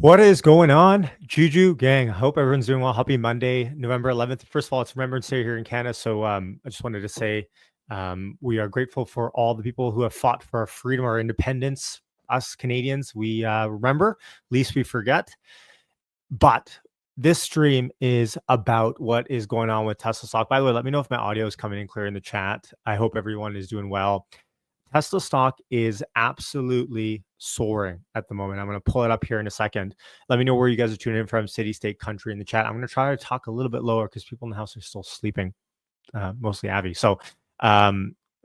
What is going on, Juju gang? I hope everyone's doing well. Happy Monday, November 11th. First of all, it's Remembrance Day here in Canada. So I just wanted to say we are grateful for all the people who have fought for our freedom, our independence. Us Canadians, we remember, least we forget. But this stream is about what is going on with Tesla stock. By the way, let me know if my audio is coming in clear in the chat. I hope everyone is doing well. Tesla stock is absolutely soaring at the moment. I'm going to pull it up here in a second. Let me know where you guys are tuning in from, city, state, country in the chat. I'm going to try to talk a little bit lower because people in the house are still sleeping, mostly Abby. So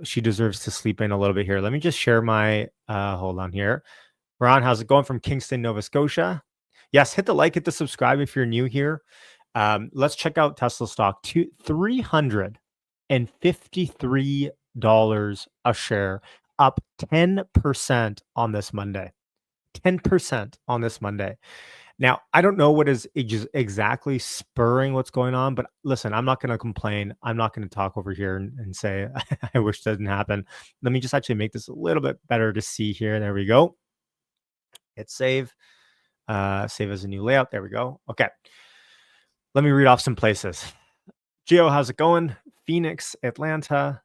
she deserves to sleep in a little bit here. Let me just share my, hold on here. Ron, how's it going from Kingston, Nova Scotia? Yes, hit the like, hit the subscribe if you're new here. Let's check out Tesla stock. $353 a share, up 10% on this Monday. 10% on this Monday. Now, I don't know what is exactly spurring what's going on, but listen, I'm not going to complain. I'm not going to talk over here and say, I wish that didn't happen. Let me just actually make this a little bit better to see here. There we go. Hit save. Save as a new layout. There we go. Okay. Let me read off some places. Geo, how's it going? Phoenix, Atlanta.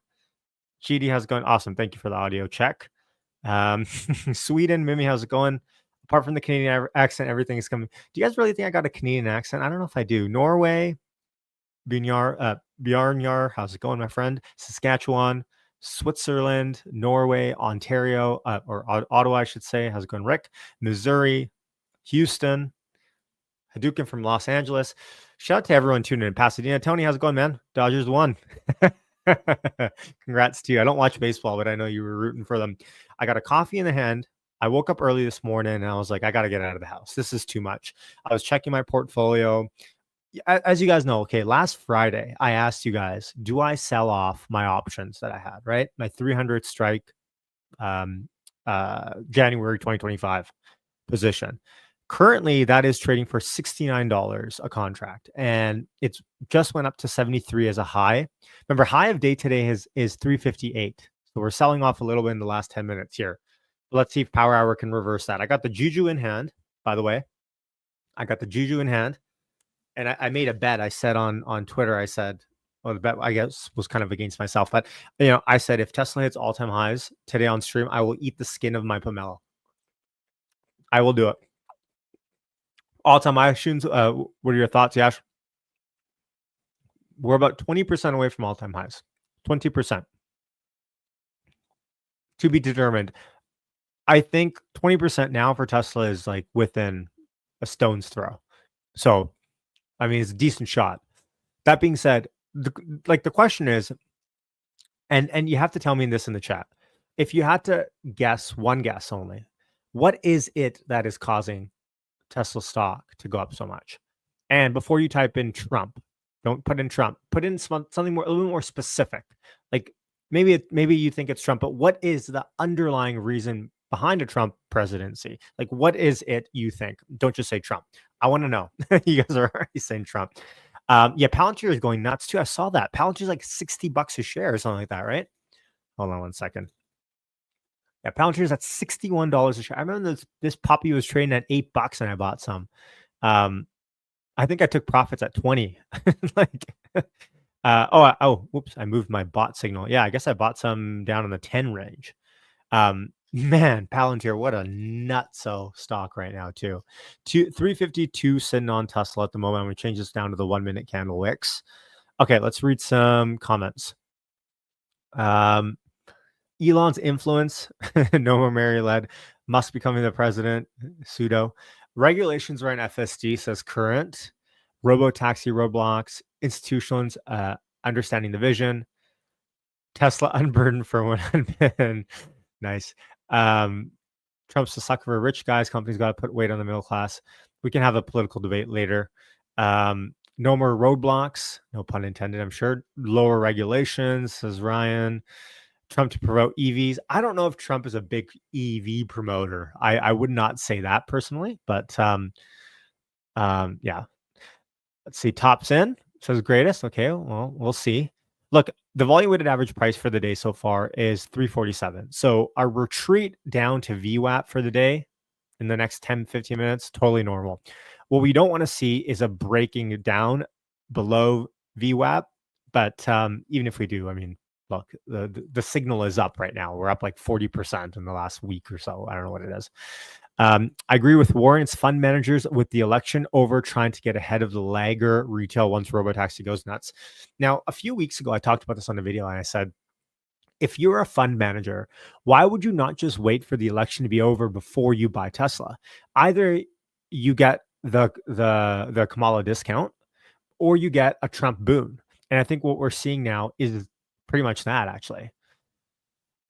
GD, how's it going? Awesome. Thank you for the audio check. Sweden, Mimi, how's it going? Apart from the Canadian accent, everything is coming. Do you guys really think I got a Canadian accent? I don't know if I do. Norway, Bjarnyar, how's it going, my friend? Saskatchewan, Switzerland, Norway, Ontario, or Ottawa, I should say. How's it going, Rick? Missouri, Houston, Hadouken from Los Angeles. Shout out to everyone tuning in. Pasadena. Tony, how's it going, man? Dodgers won. Congrats to you. I don't watch baseball, but I know you were rooting for them. I got a coffee in the hand. I woke up early this morning and I was like, I got to get out of the house. This is too much. I was checking my portfolio. As you guys know, okay, last Friday, I asked you guys, do I sell off my options that I had, right? My 300 strike January 2025 position. Currently, that is trading for $69 a contract, and it's just went up to 73 as a high. Remember, high of day today is 358. So we're selling off a little bit in the last 10 minutes here. But let's see if Power Hour can reverse that. I got the Juju in hand, by the way. I got the Juju in hand, and I made a bet. I said on Twitter, I said, well, the bet, I guess, was kind of against myself. But, I said, if Tesla hits all-time highs today on stream, I will eat the skin of my pomelo. I will do it. All-time iTunes, what are your thoughts, Yash? We're about 20% away from all-time highs. 20%. To be determined. I think 20% now for Tesla is like within a stone's throw. So, I mean, it's a decent shot. That being said, the question is, and you have to tell me this in the chat. If you had to guess, one guess only, what is it that is causing Tesla stock to go up so much? And before you type in Trump, don't put in Trump, put in something more, a little more specific. Like maybe you think it's Trump, but what is the underlying reason behind a Trump presidency? Like, what is it you think? Don't just say Trump. I want to know. You guys are already saying Trump. Yeah, Palantir is going nuts too. I saw that. Palantir is like $60 a share or something like that, right? Hold on one second. Yeah, Palantir is at $61 a share. I remember this puppy was trading at $8 and I bought some. I think I took profits at 20. Like, whoops, I moved my bot signal. Yeah, I guess I bought some down in the 10 range. Man, Palantir, what a nutso stock right now too. 352 sitting on Tesla at the moment. I'm going to change this down to the 1 minute candle wicks. Okay, let's read some comments. Elon's influence, no more Mary-led, Musk becoming the president, pseudo. Regulations around FSD, says current. Robo-taxi roadblocks, institutions understanding the vision. Tesla unburdened for one. Nice. Trump's a sucker for rich guys. Companies got to put weight on the middle class. We can have a political debate later. No more roadblocks, no pun intended, I'm sure. Lower regulations, says Ryan. Trump to promote EVs. I don't know if Trump is a big EV promoter. I would not say that personally, but yeah. Let's see. Tops in, says greatest. Okay, well, we'll see. Look, the volume weighted average price for the day so far is 347. So our retreat down to VWAP for the day in the next 10, 15 minutes, totally normal. What we don't want to see is a breaking down below VWAP. But even if we do, I mean, look, the signal is up right now. We're up like 40% in the last week or so. I don't know what it is. I agree with Warren's fund managers with the election over trying to get ahead of the lagger retail once robotaxi goes nuts. Now, a few weeks ago, I talked about this on the video and I said, if you're a fund manager, why would you not just wait for the election to be over before you buy Tesla? Either you get the Kamala discount or you get a Trump boon. And I think what we're seeing now is pretty much that, actually.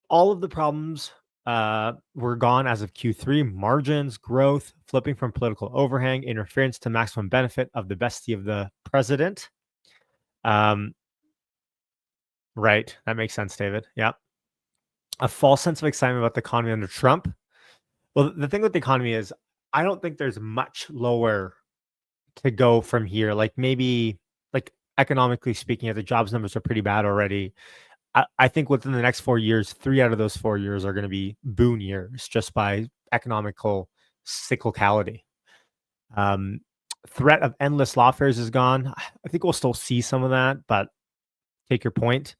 All of the problems were gone as of Q3. Margins, growth, flipping from political overhang, interference to maximum benefit of the bestie of the president. Right. That makes sense, David. Yeah. A false sense of excitement about the economy under Trump. Well, the thing with the economy is I don't think there's much lower to go from here. Like maybe like economically speaking, the jobs numbers are pretty bad already. I think within the next 4 years, 3 out of those 4 years are going to be boon years just by economical cyclicality. Threat of endless lawfares is gone. I think we'll still see some of that, but take your point.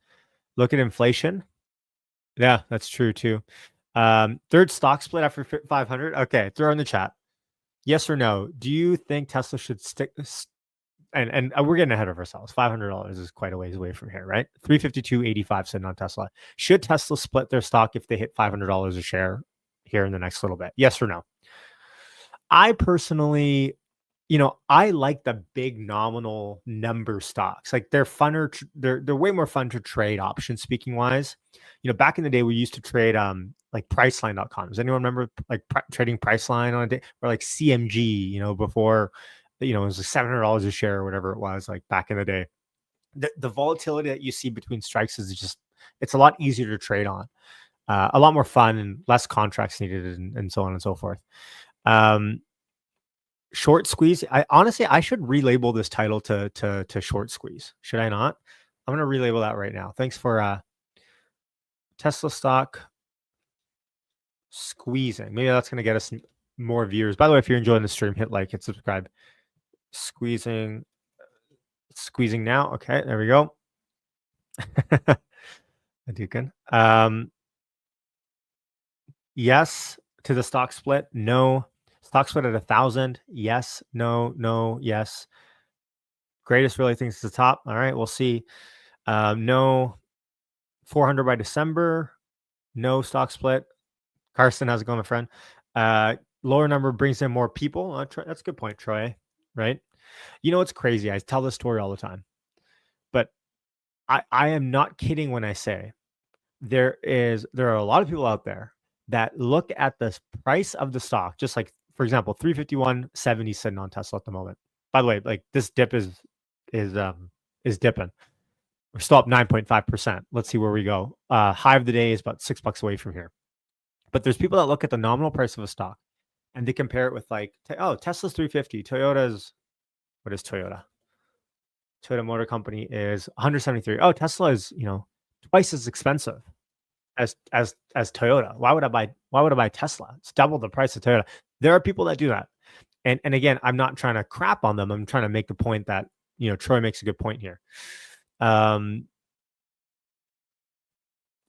Look at inflation. Yeah, that's true too. Third stock split after 500. Okay, throw in the chat. Yes or no? Do you think Tesla should stick? And we're getting ahead of ourselves. $500 is quite a ways away from here, right? 352.85 sitting on Tesla. Should Tesla split their stock if they hit $500 a share here in the next little bit? Yes or no? I personally, I like the big nominal number stocks. Like they're funner. They're way more fun to trade option speaking wise. Back in the day we used to trade like Priceline.com. Does anyone remember like trading Priceline on a day, or like CMG? Before. It was like $700 a share or whatever it was, like back in the day. The volatility that you see between strikes is just, it's a lot easier to trade on, a lot more fun and less contracts needed and so on and so forth. Short squeeze. I should relabel this title to short squeeze. Should I not? I'm going to relabel that right now. Thanks for Tesla stock squeezing. Maybe that's going to get us more viewers. By the way, if you're enjoying the stream, hit like, hit subscribe. Squeezing now. Okay, there we go. Yes to the stock split. No. Stock split at 1,000. Yes. No. Yes. Greatest really thinks it's the top. All right, we'll see. No. 400 by December. No stock split. Carson, how's it going, my friend? Lower number brings in more people. That's a good point, Troy. Right? It's crazy. I tell this story all the time, but I am not kidding when I say there are a lot of people out there that look at the price of the stock, just like, for example, 351.70 sitting on Tesla at the moment. By the way, like this dip is dipping. We're still up 9.5%. Let's see where we go. High of the day is about $6 away from here. But there's people that look at the nominal price of a stock and they compare it with like, Tesla's 350, Toyota's, what is Toyota? Toyota Motor Company is 173. Oh, Tesla is, twice as expensive as Toyota. Why would I buy Tesla? It's double the price of Toyota. There are people that do that. And again, I'm not trying to crap on them. I'm trying to make the point that, Troy makes a good point here. How's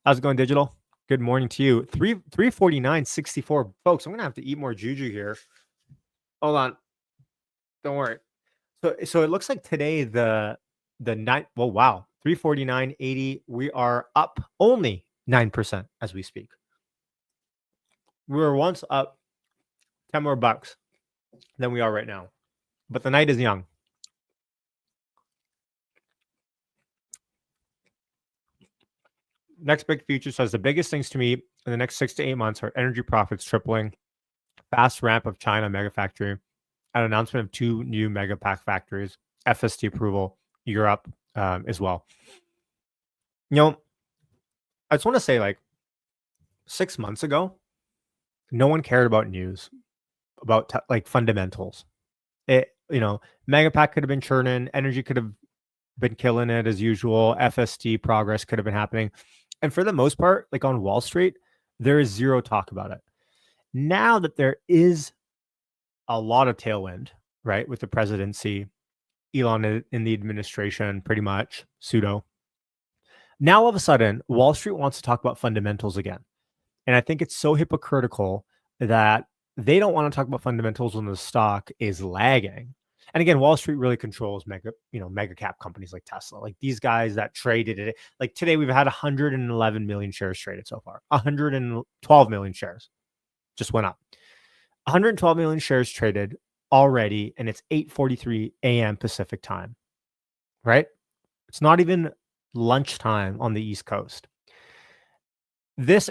it going, Digital? Good morning to you. 349.64. Folks, I'm going to have to eat more juju here. Hold on. Don't worry. So it looks like today the night. Well, wow, 349.80. We are up only 9% as we speak. We were once up 10 more bucks than we are right now, but the night is young. Next big future says the biggest things to me in the next 6 to 8 months are energy profits tripling, fast ramp of China mega factory, an announcement of 2 new mega pack factories, FST approval, Europe as well. I just want to say, like 6 months ago, no one cared about news, about like fundamentals. Mega pack could have been churning, energy could have been killing it as usual, FST progress could have been happening. And for the most part, like on Wall Street, there is zero talk about it. Now that there is a lot of tailwind, right, with the presidency, Elon in the administration, pretty much pseudo. Now all of a sudden, Wall Street wants to talk about fundamentals again. And I think it's so hypocritical that they don't want to talk about fundamentals when the stock is lagging. And again, Wall Street really controls mega cap companies like Tesla. Like these guys that traded it. Like today, we've had 111 million shares traded so far. 112 million shares just went up. 112 million shares traded already, and it's 8:43 a.m. Pacific time. Right? It's not even lunchtime on the East Coast. This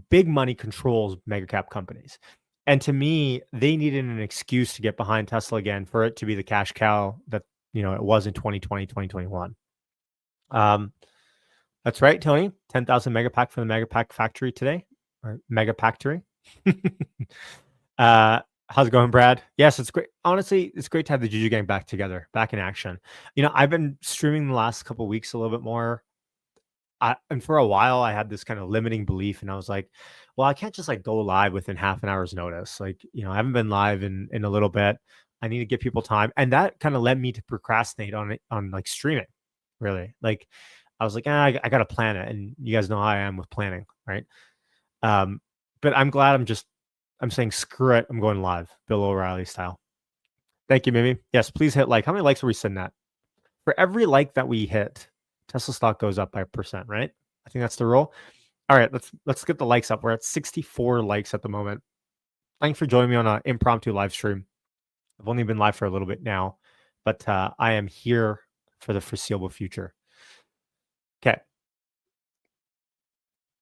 big money controls mega cap companies. And to me, they needed an excuse to get behind Tesla again for it to be the cash cow that, it was in 2020, 2021. That's right, Tony. 10,000 megapack for the megapack factory today, or mega factory. How's it going, Brad? Yes, it's great. Honestly, it's great to have the Juju gang back together, back in action. I've been streaming the last couple of weeks a little bit more. And for a while, I had this kind of limiting belief, and I was like, well, I can't just like go live within half an hour's notice. Like, I haven't been live in a little bit. I need to give people time. And that kind of led me to procrastinate on like streaming, really. Like, I was like, I got to plan it. And you guys know how I am with planning, right? But I'm glad I'm saying, screw it. I'm going live, Bill O'Reilly style. Thank you, Mimi. Yes, please hit like. How many likes are we sitting at? For every like that we hit, Tesla stock goes up by 1%, right? I think that's the rule. All right, let's get the likes up. We're at 64 likes at the moment. Thanks for joining me on an impromptu live stream. I've only been live for a little bit now, but I am here for the foreseeable future. Okay.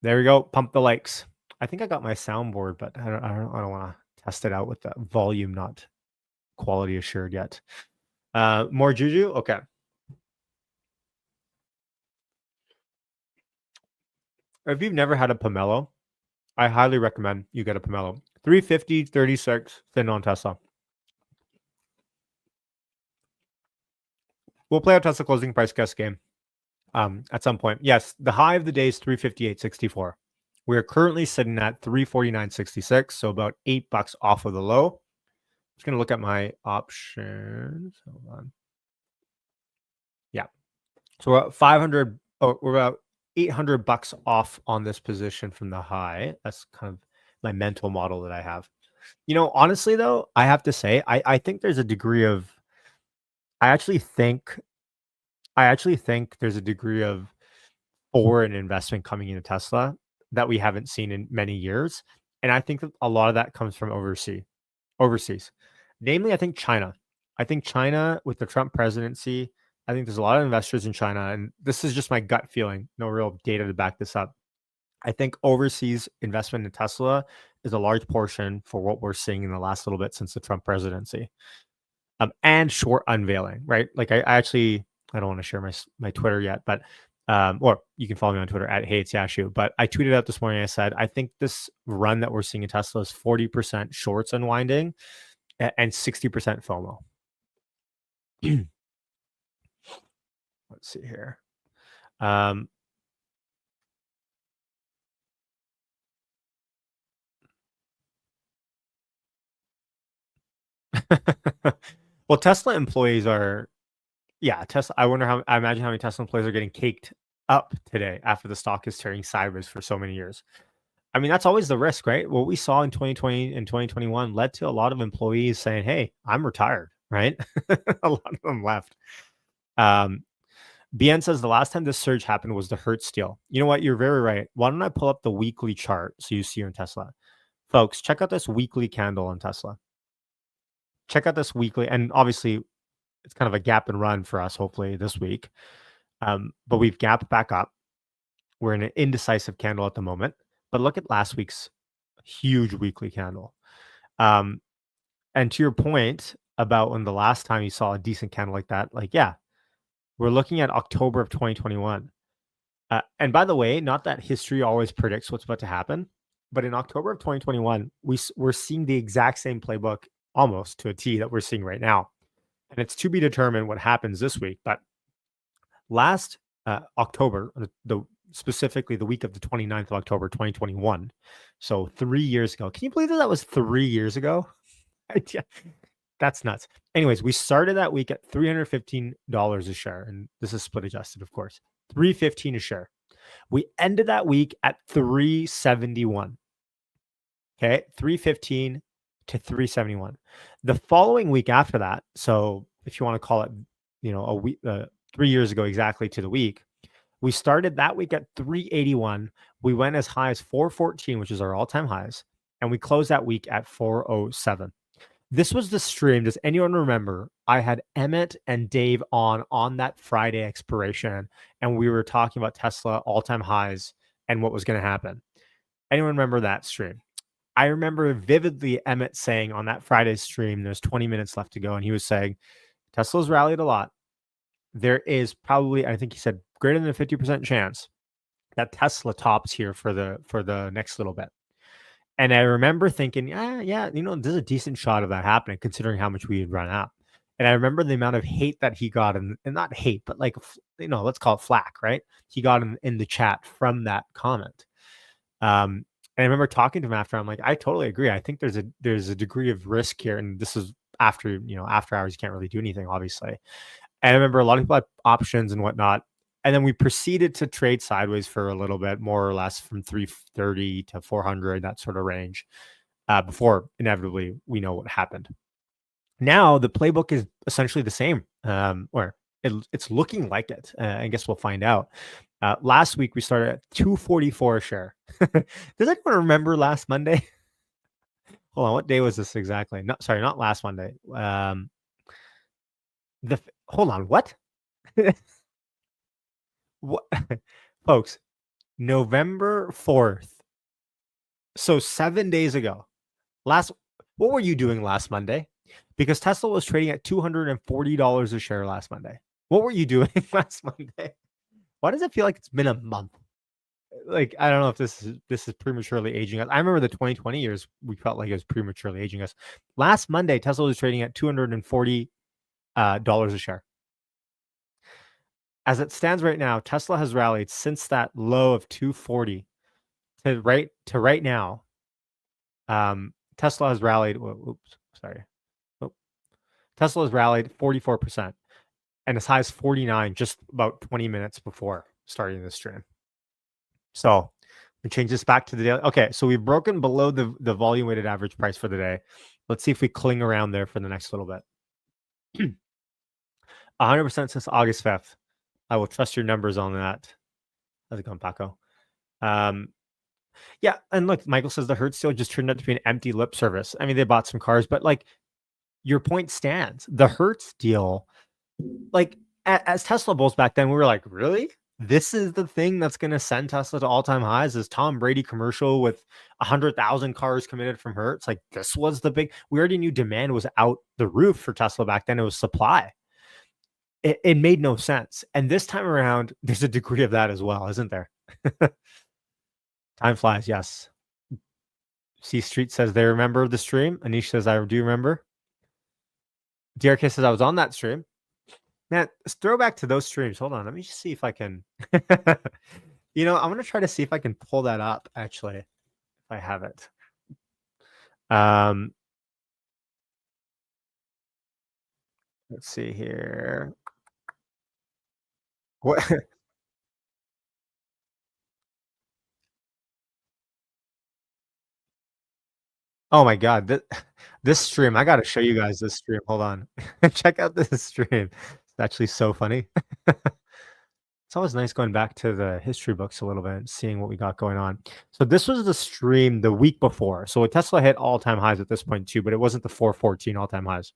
There we go. Pump the likes. I think I got my soundboard, but I don't want to test it out with the volume not quality assured yet. More Juju? Okay. If you've never had a pomelo, I highly recommend you get a pomelo. 350.36 thin on Tesla. We'll play a Tesla closing price guess game at some point. Yes, the high of the day is 358.64. We are currently sitting at 349.66, so about $8 off of the low. Just going to look at my options. Hold on. Yeah. So we're at 500. Oh, we're about $800 off on this position from the high. That's kind of my mental model that I have. Honestly, though, I have to say, I think there's a degree of, I actually think there's a degree of foreign investment coming into Tesla that we haven't seen in many years. And I think that a lot of that comes from overseas. Namely, I think China. I think China with the Trump presidency, I think there's a lot of investors in China, and this is just my gut feeling, no real data to back this up. I think overseas investment in Tesla is a large portion for what we're seeing in the last little bit since the Trump presidency. And short unveiling, right? Like I don't want to share my Twitter yet, but or you can follow me on Twitter at HeyIt'sYashu. But I tweeted out this morning, I said, I think this run that we're seeing in Tesla is 40% shorts unwinding and 60% FOMO. Let's see here. Well, Tesla employees are, Tesla. I imagine how many Tesla employees are getting caked up today after the stock is turning sideways for so many years. I mean, that's always the risk, right? What we saw in 2020 and 2021 led to a lot of employees saying, hey, I'm retired, right? A lot of them left. BN says the last time this surge happened was the Hertz deal. You know what? You're very right. Why don't I pull up the weekly chart so you see here in Tesla? Folks, check out this weekly candle on Tesla. Check out this weekly, and obviously it's kind of a gap and run for us, hopefully this week. But we've gapped back up. We're in an indecisive candle at the moment. But look at last week's huge weekly candle. And to your point about when the last time you saw a decent candle like that, we're looking at October of 2021. And by the way, not that history always predicts what's about to happen, but in October of 2021, we're seeing the exact same playbook almost to a T that we're seeing right now. And it's to be determined what happens this week. But last October, the specifically the week of the 29th of October, 2021. So 3 years ago. Can you believe that was 3 years ago? Yeah, that's nuts. Anyways, we started that week at $315 a share, and this is split adjusted, of course. $315 a share. We ended that week at 371. Okay, 315 to 371. The following week after that, so if you want to call it, a week, 3 years ago exactly to the week, we started that week at 381. We went as high as 414, which is our all-time highs, and we closed that week at 407. This was the stream. Does anyone remember? I had Emmett and Dave on that Friday expiration, and we were talking about Tesla all-time highs and what was going to happen. Anyone remember that stream? I remember vividly Emmett saying on that Friday stream, there's 20 minutes left to go, and he was saying, Tesla's rallied a lot. There is probably, I think he said, greater than a 50% chance that Tesla tops here for the next little bit. And I remember thinking, yeah, there's a decent shot of that happening, considering how much we had run out. And I remember the amount of hate that he got, and not hate, but like, let's call it flack, right? He got in the chat from that comment. And I remember talking to him after. I'm like, I totally agree. I think there's a degree of risk here, and this is after hours. You can't really do anything, obviously. And I remember a lot of people had options and whatnot. And then we proceeded to trade sideways for a little bit, more or less from 330 to 400, that sort of range, before inevitably we know what happened. Now the playbook is essentially the same, or it's looking like it. I guess we'll find out. Last week we started at 244 a share. Does anyone remember last Monday? Hold on, what day was this exactly? Not last Monday. Hold on, what? What? Folks, November 4th. So 7 days ago. What were you doing last Monday? Because Tesla was trading at $240 a share last Monday. What were you doing last Monday? Why does it feel like it's been a month? Like, I don't know if this is prematurely aging us. I remember the 2020 years, we felt like it was prematurely aging us. Last Monday, Tesla was trading at $240 a share. As it stands right now, Tesla has rallied since that low of 240 to right now. Tesla has rallied. Tesla has rallied 44%, and as high as 49 just about 20 minutes before starting this stream. So we change this back to the daily. Okay, so we've broken below the volume weighted average price for the day. Let's see if we cling around there for the next little bit. 100% since August 5th. I will trust your numbers on that. How's it going, Paco? Yeah, and look, Michael says the Hertz deal just turned out to be an empty lip service. I mean, they bought some cars, but like, your point stands. The Hertz deal, like, as Tesla bulls back then, we were like, really? This is the thing that's going to send Tesla to all-time highs? Is Tom Brady commercial with 100,000 cars committed from Hertz? Like, this was the big. We already knew demand was out the roof for Tesla back then. It was supply. It made no sense. And this time around, there's a degree of that as well, isn't there? Time flies, yes. C Street says they remember the stream. Anish says I do remember. DRK says I was on that stream. Man, let's throw back to those streams. Hold on. Let me just see if I can. I'm going to try to see if I can pull that up, actually, if I have it. Let's see here. What? Oh my God. This stream, I got to show you guys this stream. Hold on. Check out this stream. It's actually so funny. It's always nice going back to the history books a little bit and seeing what we got going on. So this was the stream the week before. So Tesla hit all-time highs at this point too, but it wasn't the 414 all-time highs.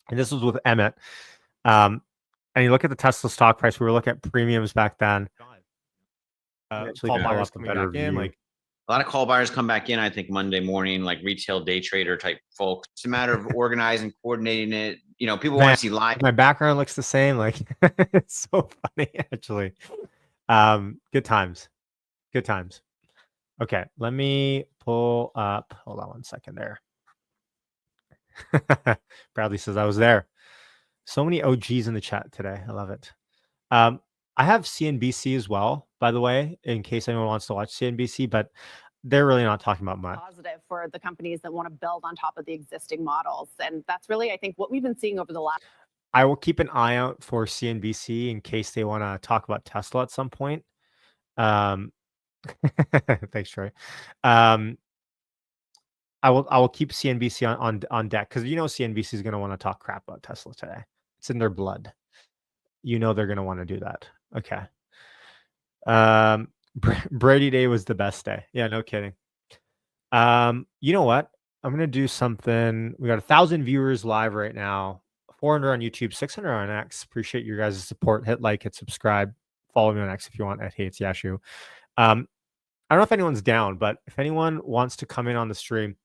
And this was with Emmett. And you look at the Tesla stock price, we were looking at premiums back then. Call buyers coming back in, like a lot of call buyers come back in, I think Monday morning, like retail day trader type folks. It's a matter of organizing, coordinating it. People want to see live. My background looks the same. Like, it's so funny, actually. Good times. Okay, let me pull up. Hold on one second there. Bradley says I was there. So many OGs in the chat today. I love it. I have CNBC as well. by the way, in case anyone wants to watch CNBC, but they're really not talking about much. Positive for the companies that want to build on top of the existing models. And that's really, I think, what we've been seeing over the last. I will keep an eye out for CNBC in case they want to talk about Tesla at some point. Thanks, Troy. I will keep CNBC on deck because CNBC is going to want to talk crap about Tesla today. It's in their blood. They're going to want to do that. Okay. Brady Day was the best day. Yeah, no kidding. You know what? I'm going to do something. We got 1,000 viewers live right now, 400 on YouTube, 600 on X. Appreciate your guys' support. Hit like, hit subscribe. Follow me on X if you want at Hey It's Yashu. I don't know if anyone's down, but if anyone wants to come in on the stream,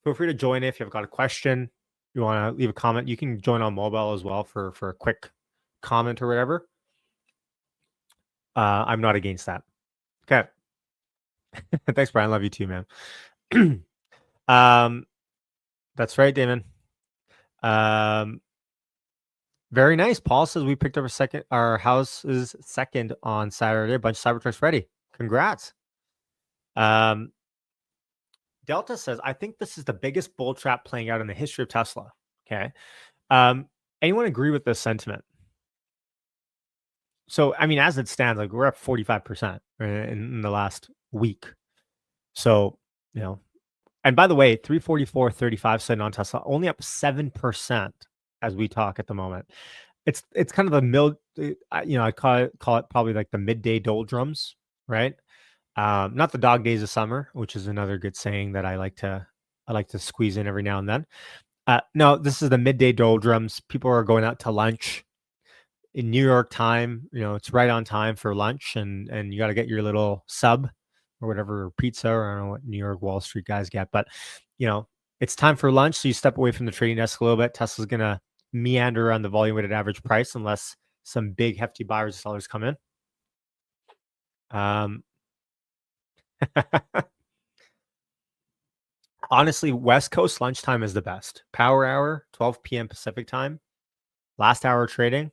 feel free to join if you've got a question. You want to leave a comment, you can join on mobile as well for a quick comment or whatever. I'm not against that. Okay. Thanks, Brian. Love you too, man. That's right, Damon. Very nice. Paul says we picked up our house is second on Saturday. A bunch of Cybertrucks ready. Congrats. Delta says, I think this is the biggest bull trap playing out in the history of Tesla. Okay. Anyone agree with this sentiment? So, I mean, as it stands, like we're up 45% in the last week. So, and by the way, 344.35 sitting on Tesla, only up 7% as we talk at the moment. It's kind of I call it probably like the midday doldrums, right? Not the dog days of summer, which is another good saying that I like to squeeze in every now and then. No, this is the midday doldrums. People are going out to lunch in New York time. It's right on time for lunch, and you got to get your little sub or whatever, pizza, or I don't know what New York Wall Street guys get, but it's time for lunch. So you step away from the trading desk a little bit. Tesla's going to meander around the volume weighted average price unless some big hefty buyers and sellers come in. Honestly, West Coast lunchtime is the best. Power hour, 12 p.m. Pacific time. Last hour trading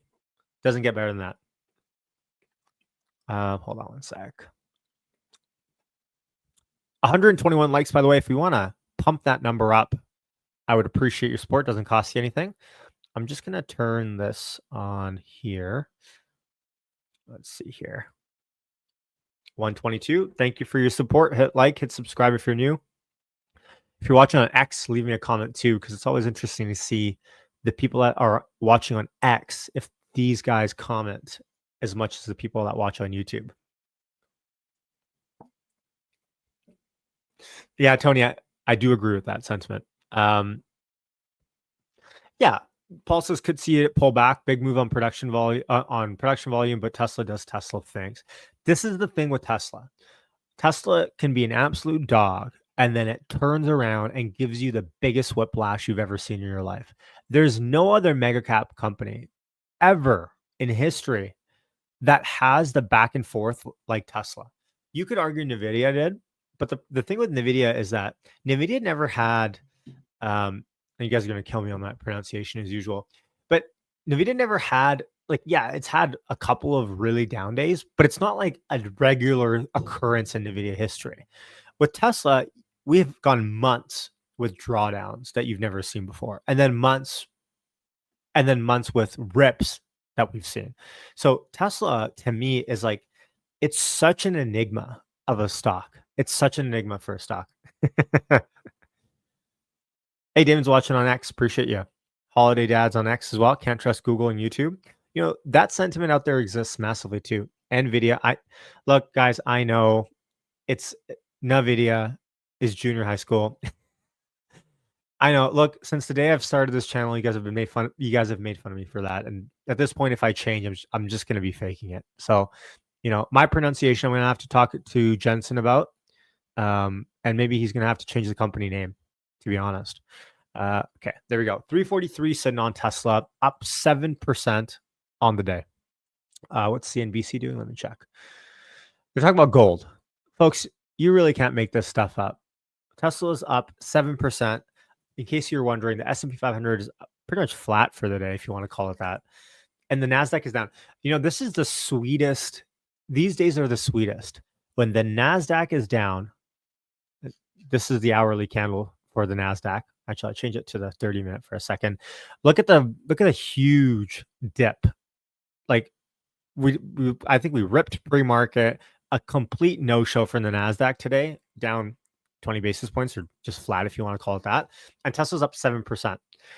doesn't get better than that. Hold on one sec. 121 likes, by the way. If we want to pump that number up, I would appreciate your support. Doesn't cost you anything. I'm just going to turn this on here. Let's see here. 122. Thank you for your support. Hit like, hit subscribe if you're new. If you're watching on X, leave me a comment too, because it's always interesting to see the people that are watching on X, if these guys comment as much as the people that watch on YouTube. Yeah, Tony, I do agree with that sentiment. Yeah, Paul says could see it pull back, big move on production volume, but Tesla does Tesla things. This is the thing with Tesla. Tesla can be an absolute dog, and then it turns around and gives you the biggest whiplash you've ever seen in your life. There's no other mega cap company ever in history that has the back and forth like Tesla. You could argue NVIDIA did, but the thing with NVIDIA is that NVIDIA never had, and you guys are going to kill me on that pronunciation as usual, but NVIDIA never had, it's had a couple of really down days, but it's not like a regular occurrence in NVIDIA history. With Tesla, we've gone months with drawdowns that you've never seen before, and then months with rips that we've seen. So Tesla, to me, is it's such an enigma of a stock. It's such an enigma for a stock. Hey, Damon's watching on X. Appreciate you. Holiday Dads on X as well. Can't trust Google and YouTube. That sentiment out there exists massively too. NVIDIA. Look, guys, I know it's NVIDIA is junior high school. I know. Look, since the day I've started this channel, you guys have made fun of me for that. And at this point, if I change, I'm just going to be faking it. So, my pronunciation, I'm going to have to talk to Jensen about, and maybe he's going to have to change the company name, to be honest. Okay, there we go. 343 sitting on Tesla, up 7% on the day. What's CNBC doing? Let me check. They're talking about gold. Folks, you really can't make this stuff up. Tesla's up 7%. In case you're wondering, the S&P 500 is pretty much flat for the day, if you want to call it that. And the NASDAQ is down. This is the sweetest these days are the sweetest. When the NASDAQ is down, this is the hourly candle for the NASDAQ. Actually, I'll change it to the 30-minute for a second. Look at the huge dip. Like I think we ripped pre-market, a complete no-show from the NASDAQ today, down 20 basis points, or just flat if you want to call it that. And Tesla's up 7%.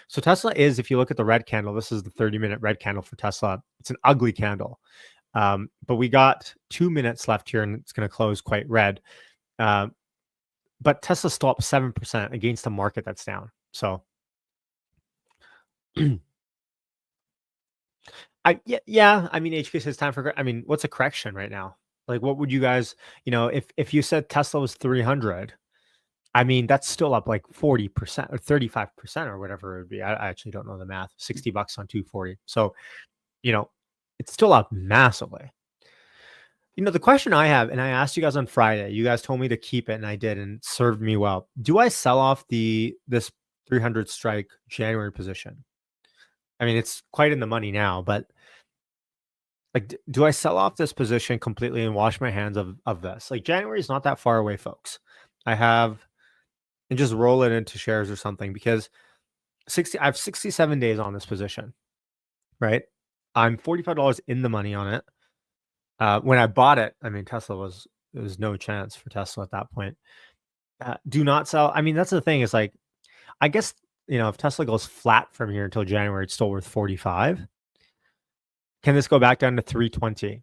So Tesla is, if you look at the red candle, this is the 30-minute red candle for Tesla. It's an ugly candle. But we got 2 minutes left here, and it's going to close quite red. But Tesla still up 7% against a market that's down. So I mean, HK says time for, I mean, what's a correction right now? Like, what would you guys, if you said Tesla was 300, I mean, that's still up like 40% or 35% or whatever it would be. I actually don't know the math. $60 on 240. So, it's still up massively. The question I have, and I asked you guys on Friday, you guys told me to keep it, and I did, and it served me well. Do I sell off this 300 strike January position? I mean, it's quite in the money now, but like, do I sell off this position completely and wash my hands of this? Like, January is not that far away, folks. And just roll it into shares or something, because I have 67 days on this position, right? I'm $45 in the money on it. When I bought it, I mean, there was no chance for Tesla at that point. Do not sell. I mean, that's the thing, is like, I guess, if Tesla goes flat from here until January, it's still worth 45. Can this go back down to 320?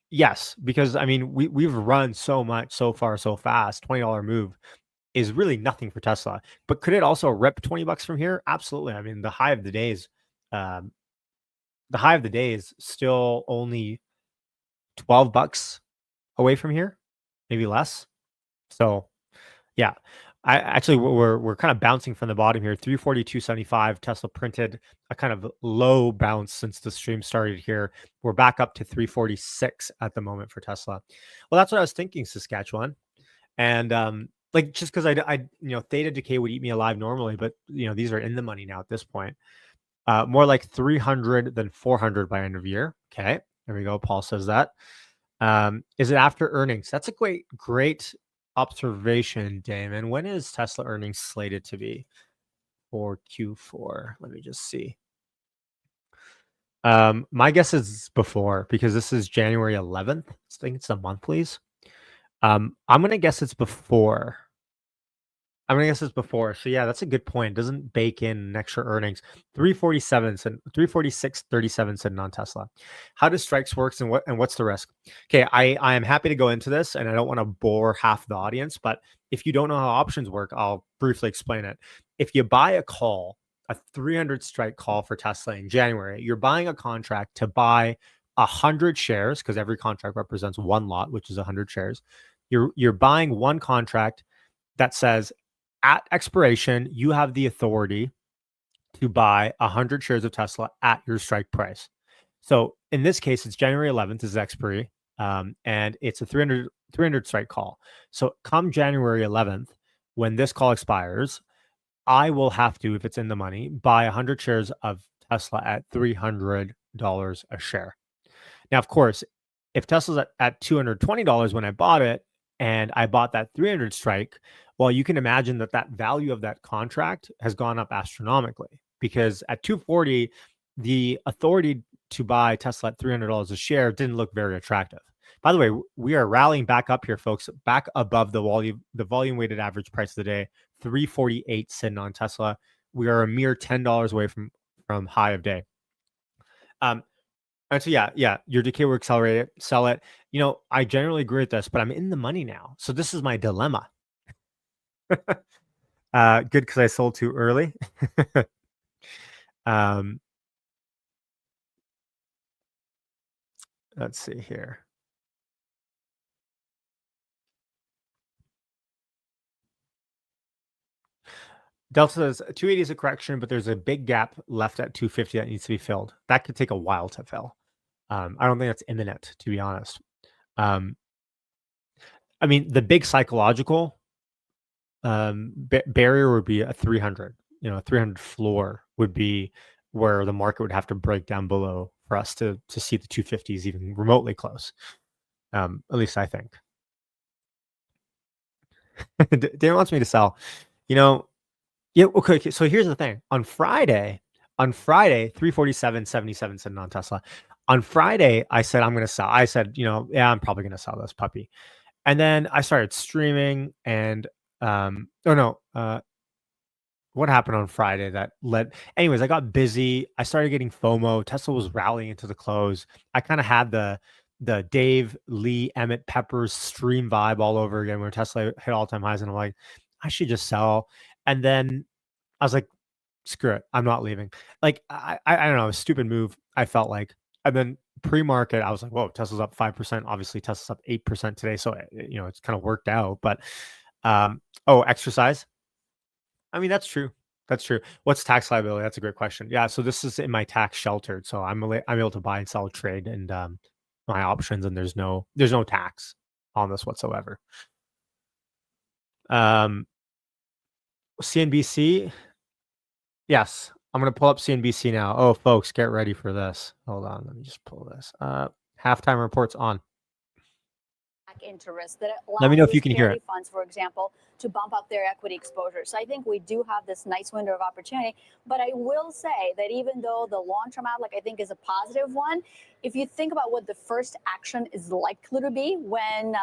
Yes, because I mean, we've run so much so far so fast. $20 move is really nothing for Tesla. But could it also rip $20 from here? Absolutely. I mean, the high of the day is still only $12 away from here, maybe less. So, yeah. We're kind of bouncing from the bottom here. 342.75. Tesla printed a kind of low bounce since the stream started here. We're back up to 346 at the moment for Tesla. Well, that's what I was thinking, Saskatchewan. And like, just because I theta decay would eat me alive normally, but these are in the money now at this point. More like 300 than 400 by end of year. Okay, there we go. Paul says that. Is it after earnings? That's a great observation, Damon. When is Tesla earnings slated to be for Q4? Let me just see. My guess is before, because this is January 11th. I think it's the monthlies. I'm gonna guess it's before. So yeah, that's a good point. Doesn't bake in extra earnings. 346.37 sitting on Tesla. How does strikes works, and what's the risk? Okay, I am happy to go into this, and I don't want to bore half the audience, but if you don't know how options work, I'll briefly explain it. If you buy a 300 strike call for Tesla in January, you're buying a contract to buy 100 shares, because every contract represents one lot, which is 100 shares. You're buying one contract that says, at expiration, you have the authority to buy 100 shares of Tesla at your strike price. So in this case, it's January 11th is expiry, and it's a 300 strike call. So come January 11th, when this call expires, I will have to, if it's in the money, buy 100 shares of Tesla at $300 a share. Now, of course, if Tesla's at $220 when I bought it, and I bought that 300 strike, well, you can imagine that value of that contract has gone up astronomically, because at 240, the authority to buy Tesla at $300 a share didn't look very attractive. By the way, we are rallying back up here, folks, back above the volume weighted average price of the day, 348 sitting on Tesla. We are a mere $10 away from high of day. And so, yeah, your decay will accelerate it, sell it. I generally agree with this, but I'm in the money now. So this is my dilemma. Good, because I sold too early. Let's see here. Delta says 280 is a correction, but there's a big gap left at 250 that needs to be filled. That could take a while to fill. I don't think that's imminent, to be honest. I mean, the big psychological barrier would be a 300. 300 floor would be where the market would have to break down below for us to see the 250s even remotely close. At least I think. Dan wants me to sell. Yeah. Okay. So here's the thing. On Friday, 347.77 sitting on Tesla. On Friday, I said I'm going to sell. I said, yeah, I'm probably going to sell this puppy. And then I started streaming, and what happened on Friday that led? Anyways, I got busy. I started getting FOMO. Tesla was rallying into the close. I kind of had the Dave, Lee, Emmett, Peppers stream vibe all over again, where Tesla hit all-time highs, and I'm like, I should just sell. And then I was like, screw it, I'm not leaving. Like, I don't know, a stupid move, I felt like. And then pre-market, I was like, whoa, Tesla's up 5%. Obviously, Tesla's up 8% today, so it's kind of worked out. But exercise. I mean, that's true. That's true. What's tax liability? That's a great question. Yeah, so this is in my tax sheltered, so I'm able to buy and sell, trade, and my options, and there's no tax on this whatsoever. CNBC. Yes, I'm going to pull up CNBC now. Oh, folks, get ready for this. Hold on. Let me just pull this. Halftime reports on. Interest that let me know if you can hear it. Funds, for example, to bump up their equity exposure. So I think we do have this nice window of opportunity. But I will say that even though the long-term outlook, I think, is a positive one, if you think about what the first action is likely to be when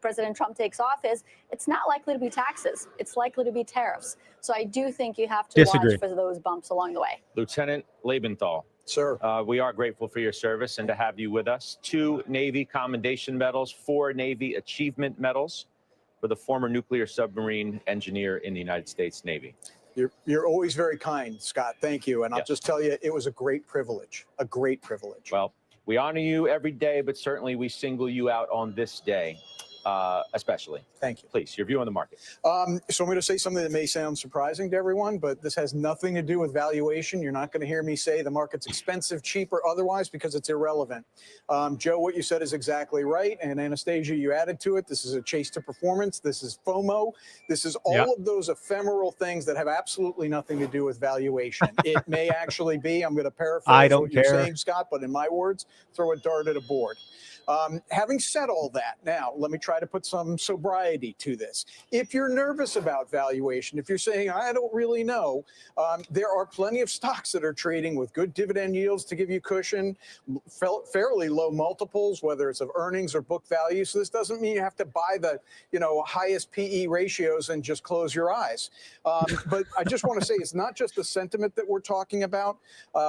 President Trump takes office, it's not likely to be taxes. It's likely to be tariffs. So I do think you have to watch for those bumps along the way. Lieutenant Lebenthal. Sir. We are grateful for your service and to have you with us. 2 Navy Commendation Medals, 4 Navy Achievement Medals for the former nuclear submarine engineer in the United States Navy. You're always very kind, Scott. Thank you. And I'll just tell you, it was a great privilege, a great privilege. Well, we honor you every day, but certainly we single you out on this day, especially. Thank you. Please, your view on the market. So I'm going to say something that may sound surprising to everyone, but this has nothing to do with valuation. You're not going to hear me say the market's expensive, cheap, or otherwise, because it's irrelevant. Joe, what you said is exactly right. And Anastasia, you added to it. This is a chase to performance. This is FOMO. This is all of those ephemeral things that have absolutely nothing to do with valuation. It may actually be, I'm going to paraphrase what you're saying, Scott, but in my words, throw a dart at a board. Having said all that, now let me try to put some sobriety to this. If you're nervous about valuation, if you're saying, I don't really know, there are plenty of stocks that are trading with good dividend yields to give you cushion, fairly low multiples, whether it's of earnings or book value. So this doesn't mean you have to buy the highest PE ratios and just close your eyes. But I just want to say it's not just the sentiment that we're talking about.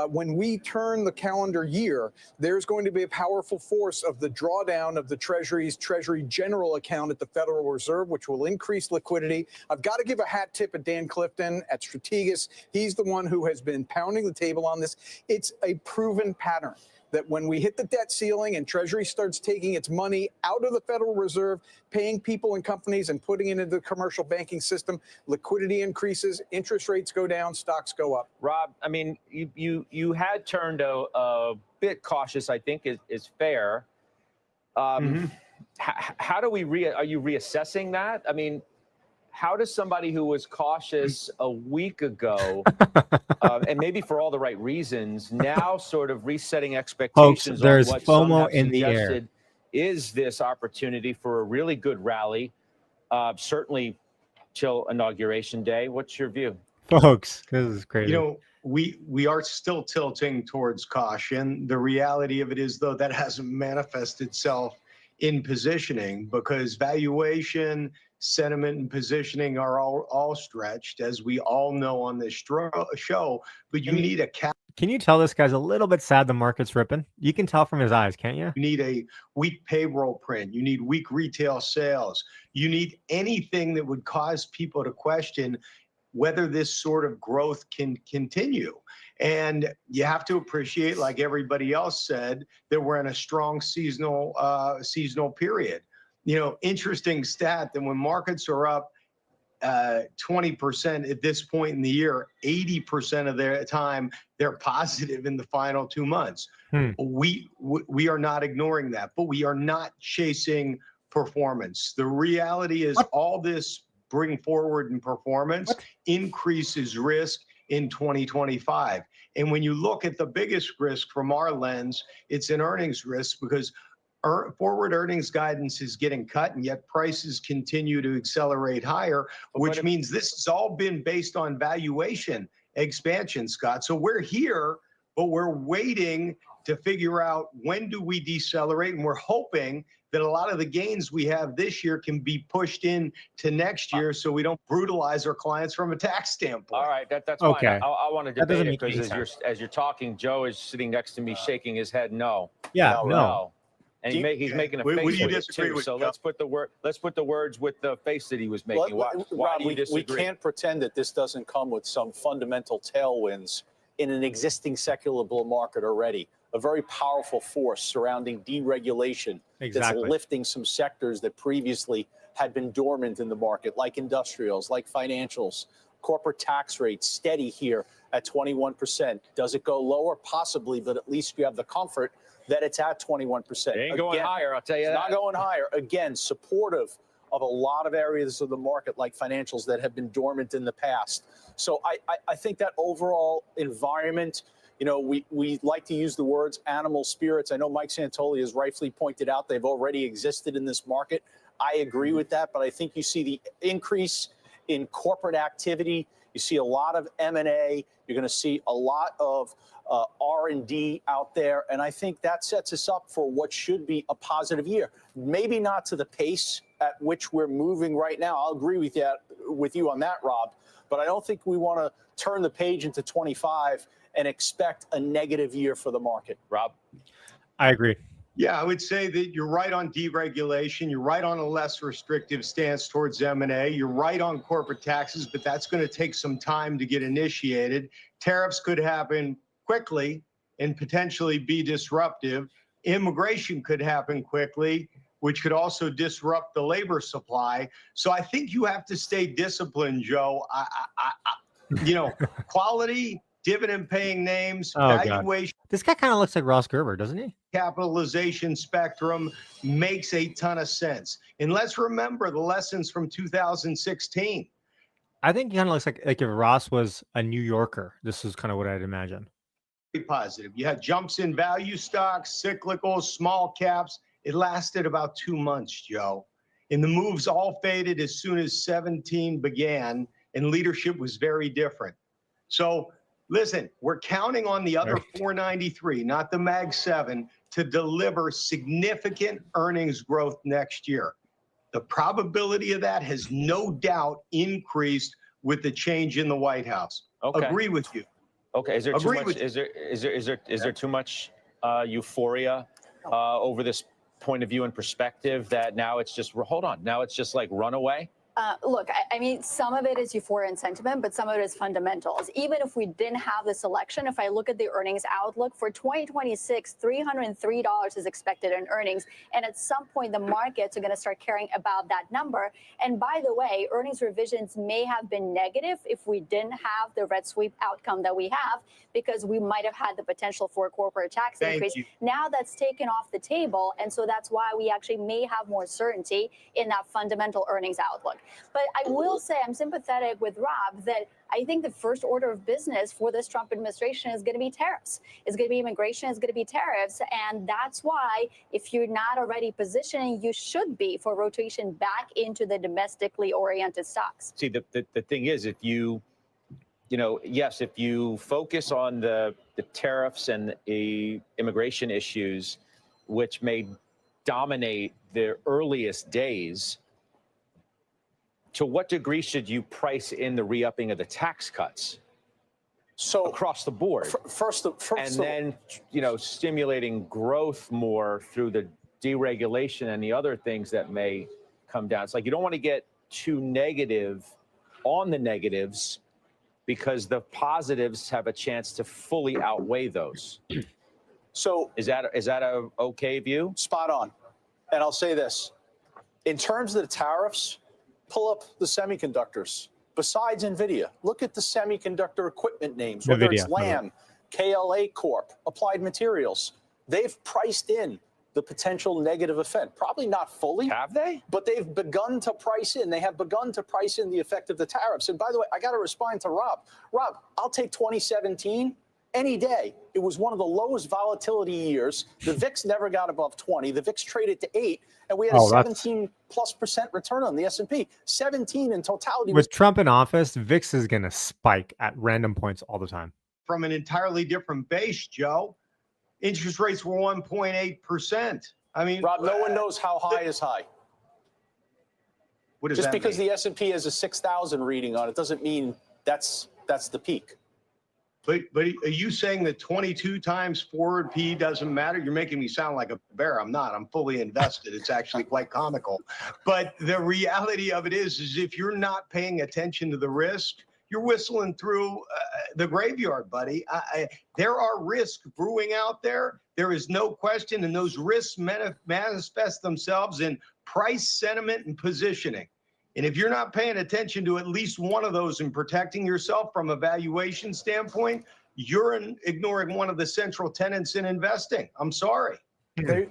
When we turn the calendar year, there's going to be a powerful force of the drawdown of the Treasury's Treasury General account at the Federal Reserve, which will increase liquidity. I've got to give a hat tip at Dan Clifton at Strategas. He's the one who has been pounding the table on this. It's a proven pattern that when we hit the debt ceiling and Treasury starts taking its money out of the Federal Reserve, paying people and companies and putting it into the commercial banking system, liquidity increases, interest rates go down, stocks go up. Rob, I mean, you had turned a bit cautious, I think is fair. How do we are you reassessing that? I mean, how does somebody who was cautious a week ago, and maybe for all the right reasons, now sort of resetting expectations? Folks, there's on what FOMO in the air. Is this opportunity for a really good rally, certainly till Inauguration Day? What's your view? Folks, this is crazy. We are still tilting towards caution. The reality of it is, though, that hasn't manifested itself in positioning because valuation, sentiment, and positioning are all stretched, as we all know on this show. But you need a cap. Can you tell this guy's a little bit sad the market's ripping? You can tell from his eyes, can't you? You need a weak payroll print. You need weak retail sales. You need anything that would cause people to question whether this sort of growth can continue. And you have to appreciate, like everybody else said, that we're in a strong seasonal period. Interesting stat that when markets are up 20% at this point in the year, 80% of their time, they're positive in the final 2 months. We are not ignoring that, but we are not chasing performance. The reality is all this bring forward in performance increases risk in 2025. And when you look at the biggest risk from our lens, it's an earnings risk because forward earnings guidance is getting cut, and yet prices continue to accelerate higher, which means this has all been based on valuation expansion, Scott. So we're here, but we're waiting to figure out when do we decelerate, and we're hoping that a lot of the gains we have this year can be pushed in to next year so we don't brutalize our clients from a tax standpoint. All right, that's Okay. fine. I want to That doesn't debate it make any because sense. as you're talking, Joe is sitting next to me shaking his head no. Yeah, No. no. And he's making a Would face you with it disagree too. with So Joe? let's put the words with the face that he was making. Why Rob, do you we disagree? can't pretend that this doesn't come with some fundamental tailwinds in an existing secular bull market already. A very powerful force surrounding deregulation that's lifting some sectors that previously had been dormant in the market, like industrials, like financials. Corporate tax rates steady here at 21%. Does it go lower? Possibly, but at least you have the comfort that it's at 21%. It ain't going higher, I'll tell you it's that. not going higher. Again, supportive of a lot of areas of the market like financials that have been dormant in the past. So I think that overall environment, you know, we like to use the words animal spirits. I know Mike Santoli has rightfully pointed out they've already existed in this market. I agree with that, but I think you see the increase in corporate activity. You see a lot of M&A. You're going to see a lot of R&D out there. And I think that sets us up for what should be a positive year. Maybe not to the pace at which we're moving right now. I'll agree with you on that, Rob. But I don't think we want to turn the page into 25 and expect a negative year for the market. Rob? I agree. Yeah, I would say that you're right on deregulation. You're right on a less restrictive stance towards M&A. You're right on corporate taxes, but that's going to take some time to get initiated. Tariffs could happen quickly and potentially be disruptive. Immigration could happen quickly, which could also disrupt the labor supply. So I think you have to stay disciplined, Joe. Quality, dividend-paying names, valuation. God. This guy kind of looks like Ross Gerber, doesn't he? Capitalization spectrum makes a ton of sense. And let's remember the lessons from 2016. I think he kind of looks like if Ross was a New Yorker. This is kind of what I'd imagine. Very positive. You had jumps in value stocks, cyclicals, small caps. It lasted about 2 months, Joe. And the moves all faded as soon as 17 began, and leadership was very different. So listen, we're counting on the other 493, not the Mag 7, to deliver significant earnings growth next year. The probability of that has no doubt increased with the change in the White House. Okay. Agree with you. Okay. Is there too much? Is there too much euphoria over this point of view and perspective that now it's just hold on? Now it's just like runaway. Look, I mean, some of it is euphoria and sentiment, but some of it is fundamentals. Even if we didn't have this election, if I look at the earnings outlook for 2026, $303 is expected in earnings. And at some point, the markets are going to start caring about that number. And by the way, earnings revisions may have been negative if we didn't have the red sweep outcome that we have, because we might have had the potential for a corporate tax increase. Now that's taken off the table. And so that's why we actually may have more certainty in that fundamental earnings outlook. But I will say I'm sympathetic with Rob that I think the first order of business for this Trump administration is going to be tariffs. It's going to be immigration. It's going to be tariffs. And that's why if you're not already positioning, you should be for rotation back into the domestically oriented stocks. See, the thing is, if you focus on the tariffs and the immigration issues, which may dominate the earliest days, to what degree should you price in the re-upping of the tax cuts? So across the board, then stimulating growth more through the deregulation and the other things that may come down. It's like you don't want to get too negative on the negatives because the positives have a chance to fully outweigh those. So is that a okay view? Spot on. And I'll say this, in terms of the tariffs, pull up the semiconductors. Besides NVIDIA, look at the semiconductor equipment names, whether it's Lam, KLA Corp, Applied Materials. They've priced in the potential negative effect. Probably not fully. Have they? But they've begun to price in. They have begun to price in the effect of the tariffs. And by the way, I got to respond to Rob. Rob, I'll take 2017 any day. It was one of the lowest volatility years. The VIX never got above 20. The VIX traded to 8, and we had a 17+% return on the S&P. 17 in totality. With Trump in office, VIX is going to spike at random points all the time. From an entirely different base, Joe. Interest rates were 1.8%. I mean, Rob, no one knows how high is high. What does Just that because mean? the S&P has a 6,000 reading on it doesn't mean that's the peak. But are you saying that 22 times forward P doesn't matter? You're making me sound like a bear. I'm not. I'm fully invested. It's actually quite comical. But the reality of it is if you're not paying attention to the risk, you're whistling through the graveyard, buddy. There are risks brewing out there. There is no question, and those risks manifest themselves in price sentiment and positioning. And if you're not paying attention to at least one of those and protecting yourself from a valuation standpoint, you're ignoring one of the central tenets in investing. I'm sorry.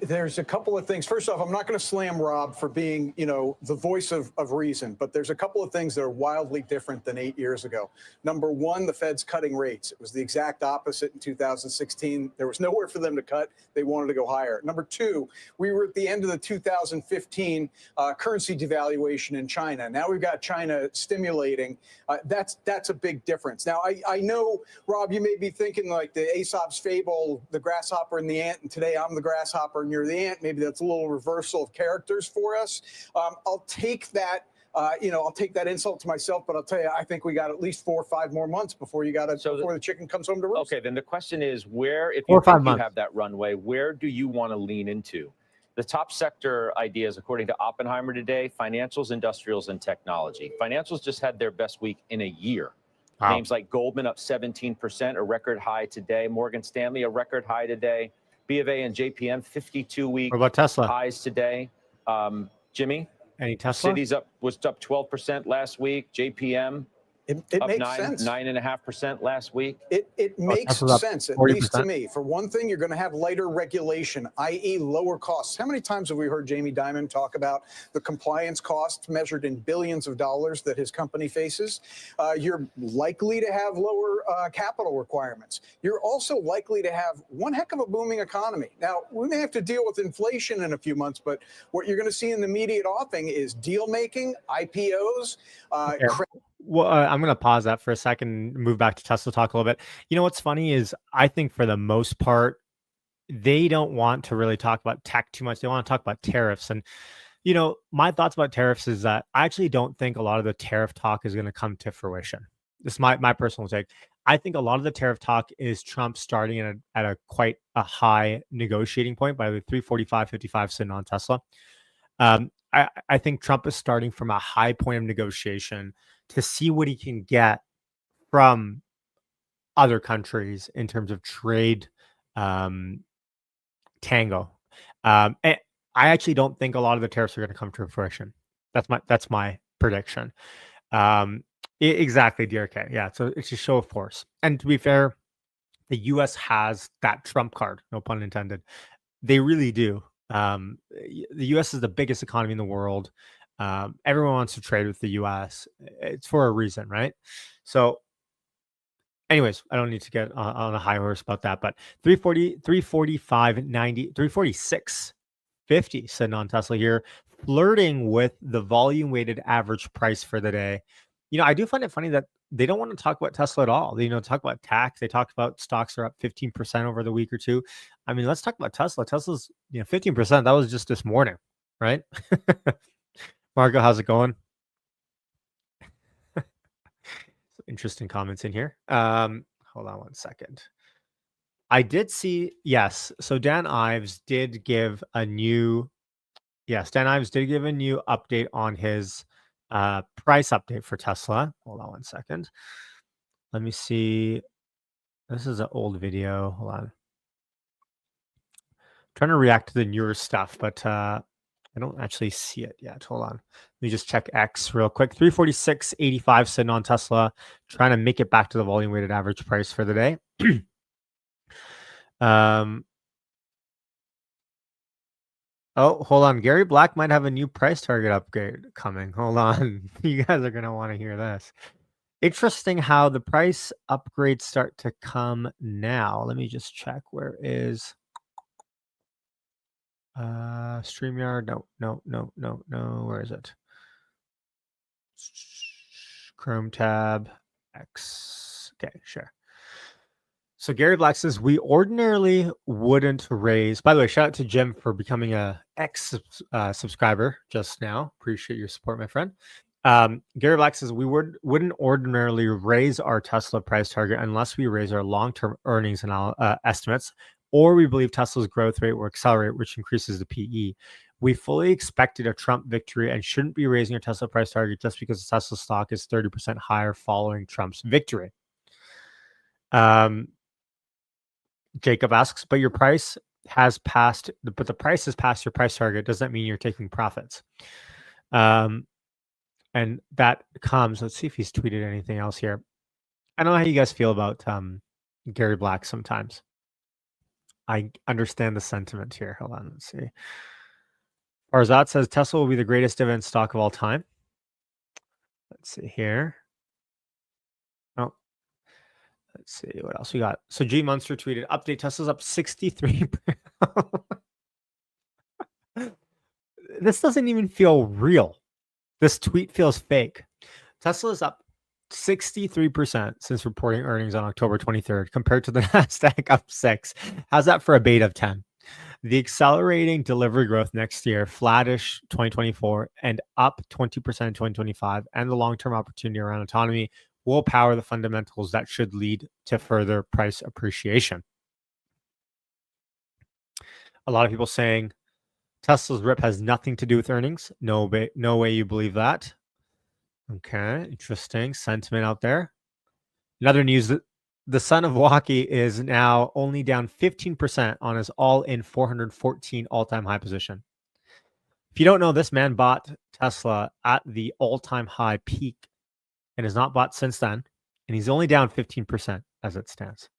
There's a couple of things. First off, I'm not going to slam Rob for being, the voice of reason, but there's a couple of things that are wildly different than 8 years ago. Number one, the Fed's cutting rates. It was the exact opposite in 2016. There was nowhere for them to cut. They wanted to go higher. Number two, we were at the end of the 2015 currency devaluation in China. Now we've got China stimulating. That's a big difference. Now, I know, Rob, you may be thinking like the Aesop's fable, the grasshopper and the ant, and today I'm the grasshopper and you're the ant. Maybe that's a little reversal of characters for us. I'll take that. I'll take that insult to myself, but I'll tell you, I think we got at least 4 or 5 more months before before the chicken comes home to roost. Okay, then the question is, where, if you think you have that runway, where do you want to lean into? The top sector ideas, according to Oppenheimer today, financials, industrials, and technology. Financials just had their best week in a year. Wow. Names like Goldman up 17%, a record high today. Morgan Stanley, a record high today. B of A and JPM, 52-week highs today. Jimmy? Any Tesla? Citi's was up 12% last week. JPM it up makes sense. 9.5% last week. It makes sense, at least to me. For one thing, you're going to have lighter regulation, i.e. lower costs. How many times have we heard Jamie Dimon talk about the compliance costs measured in billions of dollars that his company faces? You're likely to have lower capital requirements. You're also likely to have one heck of a booming economy. Now, we may have to deal with inflation in a few months, but what you're going to see in the immediate offing is deal making, IPOs, Well, I'm going to pause that for a second and move back to Tesla talk a little bit. You know, what's funny is I think for the most part, they don't want to really talk about tech too much. They want to talk about tariffs. And, my thoughts about tariffs is that I actually don't think a lot of the tariff talk is going to come to fruition. This is my personal take. I think a lot of the tariff talk is Trump starting at a quite a high negotiating point by the 345.55 sitting on Tesla. I think Trump is starting from a high point of negotiation to see what he can get from other countries in terms of trade tango. And I actually don't think a lot of the tariffs are going to come to fruition. That's my prediction. Exactly, DRK. Yeah, so it's a show of force. And to be fair, the U.S. has that trump card, no pun intended. They really do. The U.S. is the biggest economy in the world. Everyone wants to trade with the U.S. It's for a reason, right? So anyways, I don't need to get on a high horse about that, but 345.90, 346.50 sitting on Tesla here, flirting with the volume weighted average price for the day. I do find it funny that they don't want to talk about Tesla at all. They talk about tax. They talk about stocks are up 15% over the week or two. I mean, let's talk about Tesla. Tesla's 15%. That was just this morning, right? Marco, how's it going? Some interesting comments in here. Hold on one second. I did see, yes. So Dan Ives did give a new update on his price update for Tesla. Hold on one second. Let me see. This is an old video. Hold on. I'm trying to react to the newer stuff, but I don't actually see it yet. Hold on. Let me just check X real quick. 346.85 sitting on Tesla, trying to make it back to the volume weighted average price for the day. Oh, hold on. Gary Black might have a new price target upgrade coming. Hold on. You guys are going to want to hear this. Interesting how the price upgrades start to come now. Let me just check. Where is StreamYard? No. Where is it? Chrome tab X. Okay, sure. So Gary Black says we ordinarily wouldn't raise. By the way, shout out to Jim for becoming a X subscriber just now. Appreciate your support, my friend. Gary Black says we wouldn't ordinarily raise our Tesla price target unless we raise our long-term earnings and estimates, or we believe Tesla's growth rate will accelerate, which increases the PE. We fully expected a Trump victory and shouldn't be raising our Tesla price target just because the Tesla stock is 30% higher following Trump's victory. Jacob asks, but your price has passed, but the price has passed your price target. Does that mean you're taking profits? And that comes, let's see if he's tweeted anything else here. I don't know how you guys feel about Gary Black sometimes. I understand the sentiment here. Hold on, let's see. Arzat says Tesla will be the greatest dividend stock of all time. Let's see here. Oh, let's see what else we got. So G Munster tweeted, update, Tesla's up 63. This doesn't even feel real. This tweet feels fake. Tesla is up 63% since reporting earnings on October 23rd, compared to the Nasdaq up 6. How's that for a beta of 10? The accelerating delivery growth next year, flattish 2024, and up 20% in 2025, and the long-term opportunity around autonomy will power the fundamentals that should lead to further price appreciation. A lot of people saying Tesla's rip has nothing to do with earnings. No way you believe that. Okay, interesting sentiment out there. Another news that the son of Waukee is now only down 15% on his all-in 414 all-time high position. If you don't know, this man bought Tesla at the all-time high peak and has not bought since then, and he's only down 15% as it stands.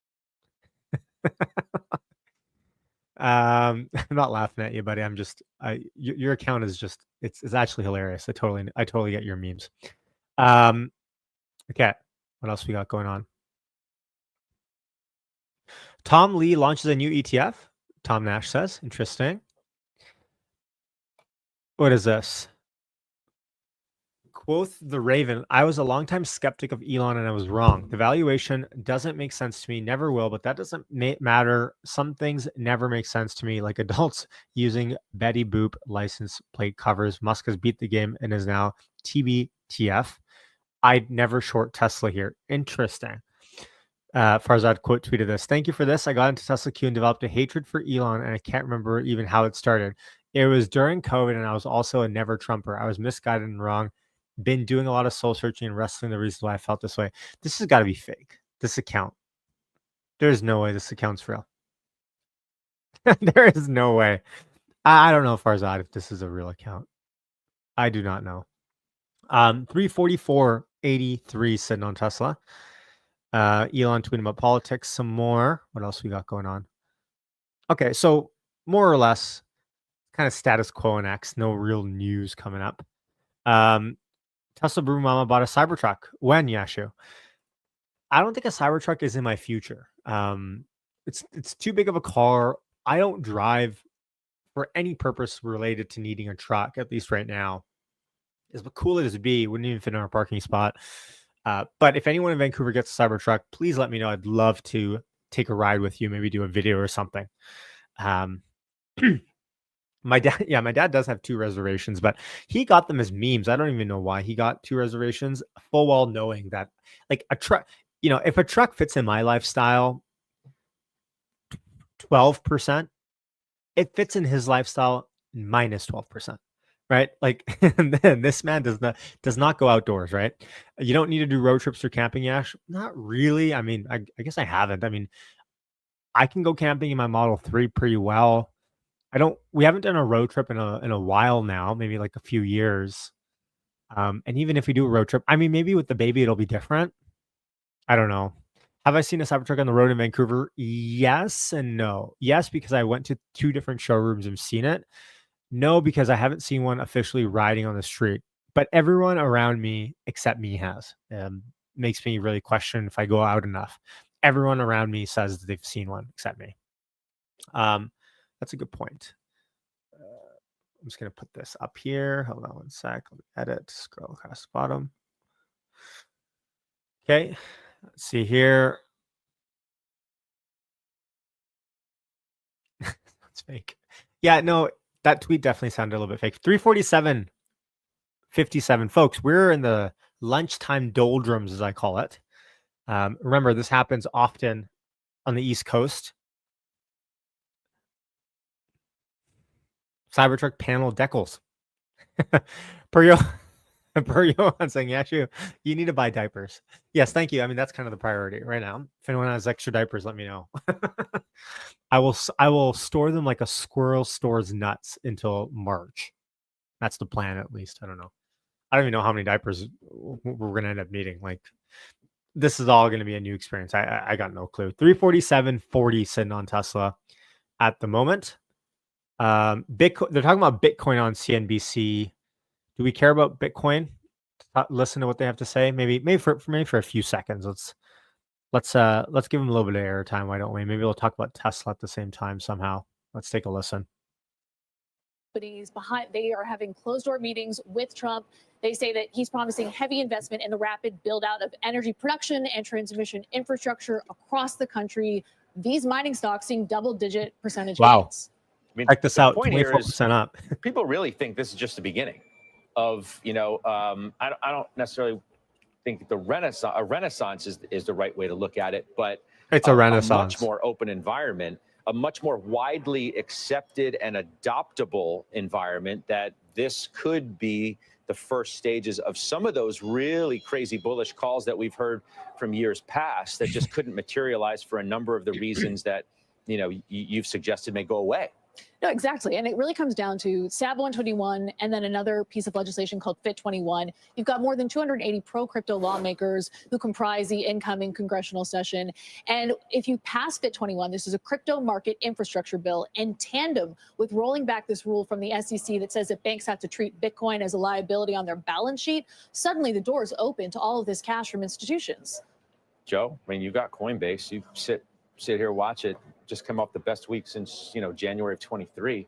I'm not laughing at you, buddy. I'm just your account is just it's actually hilarious. I totally get your memes. Okay, what else we got going on? Tom Lee launches a new ETF. Tom Nash says, interesting. What is this? Quoth the Raven, I was a longtime skeptic of Elon and I was wrong. The valuation doesn't make sense to me, never will, but that doesn't matter. Some things never make sense to me, like adults using Betty Boop license plate covers. Musk has beat the game and is now TBTF. I'd never short Tesla here. Interesting. Farzad quote tweeted this. Thank you for this. I got into Tesla Q and developed a hatred for Elon, and I can't remember even how it started. It was during COVID, and I was also a never Trumper. I was misguided and wrong. Been doing a lot of soul searching and wrestling the reasons why I felt this way. This has got to be fake. This account. There's no way this account's real. There is no way. I don't know, Farzad, if this is a real account. I do not know. 344.83 sitting on Tesla. Elon tweeting about politics some more. What else we got going on? Okay, so more or less kind of status quo in X. No real news coming up. Tesla Brew Mama bought a Cybertruck. When, Yashu? I don't think a Cybertruck is in my future. It's too big of a car. I don't drive for any purpose related to needing a truck, at least right now. As cool as it be, wouldn't even fit in our parking spot. But if anyone in Vancouver gets a Cybertruck, please let me know. I'd love to take a ride with you, maybe do a video or something. My dad does have 2 reservations, but he got them as memes. I don't even know why he got 2 reservations, full well knowing that like a truck, if a truck fits in my lifestyle, 12%, it fits in his lifestyle minus 12%. Right? Like, and then this man does not go outdoors, right? You don't need to do road trips or camping, Yash. Not really. I mean, I guess I haven't. I mean, I can go camping in my Model 3 pretty well. We haven't done a road trip in a while now, maybe like a few years. And even if we do a road trip, I mean, maybe with the baby, it'll be different. I don't know. Have I seen a Cybertruck on the road in Vancouver? Yes and no. Yes, because I went to 2 different showrooms and seen it. No, because I haven't seen one officially riding on the street, but everyone around me except me has. makes me really question if I go out enough. Everyone around me says that they've seen one except me. That's a good point. I'm just going to put this up here. Hold on one sec. Let me edit, scroll across the bottom. Okay, let's see here. That's fake. Yeah, no, that tweet definitely sounded a little bit fake. 347.57. Folks, we're in the lunchtime doldrums, as I call it. Remember, this happens often on the East Coast. Cybertruck panel decals. Per Johan saying, yeah, you need to buy diapers. Yes, thank you. I mean, that's kind of the priority right now. If anyone has extra diapers, let me know. I will store them like a squirrel stores nuts until March. That's the plan, at least. I don't know. I don't even know how many diapers we're going to end up needing. Like, this is all going to be a new experience. I got no clue. 347.40 sitting on Tesla at the moment. Bitcoin. They're talking about Bitcoin on CNBC. Do we care about Bitcoin? Listen to what they have to say. Maybe for a few seconds. Let's give them a little bit of airtime. Why don't we? Maybe we'll talk about Tesla at the same time somehow. Let's take a listen. Behind, they are having closed door meetings with Trump. They say that he's promising heavy investment in the rapid build out of energy production and transmission infrastructure across the country. These mining stocks seeing double-digit percentage gains. I mean, check this out. Point here is 24% up. People really think this is just the beginning of, I don't necessarily think a renaissance is the right way to look at it, but it's a renaissance, a much more open environment, a much more widely accepted and adoptable environment, that this could be the first stages of some of those really crazy bullish calls that we've heard from years past that just couldn't materialize for a number of the reasons that, you've suggested may go away. No, exactly. And it really comes down to SAB 121 and then another piece of legislation called FIT 21. You've got more than 280 pro-crypto lawmakers who comprise the incoming congressional session. And if you pass FIT 21, this is a crypto market infrastructure bill in tandem with rolling back this rule from the SEC that says that banks have to treat Bitcoin as a liability on their balance sheet. Suddenly the door is open to all of this cash from institutions. Joe, I mean, you got Coinbase. You sit here, watch it. Just come off the best week since January of 23.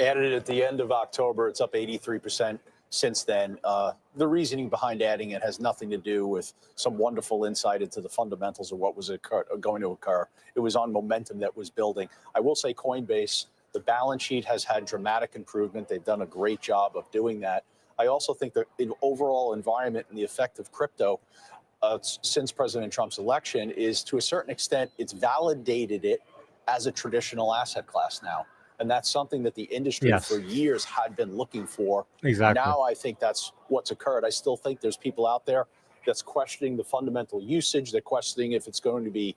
Added it at the end of October. It's up 83% since then. The reasoning behind adding it has nothing to do with some wonderful insight into the fundamentals of what was going to occur. It was on momentum that was building. I will say Coinbase, the balance sheet has had dramatic improvement. They've done a great job of doing that. I also think that the overall environment and the effect of crypto since President Trump's election is, to a certain extent, it's validated it as a traditional asset class now. And that's something that the industry for years had been looking for. Exactly. Now I think that's what's occurred. I still think there's people out there that's questioning the fundamental usage. They're questioning if it's going to be,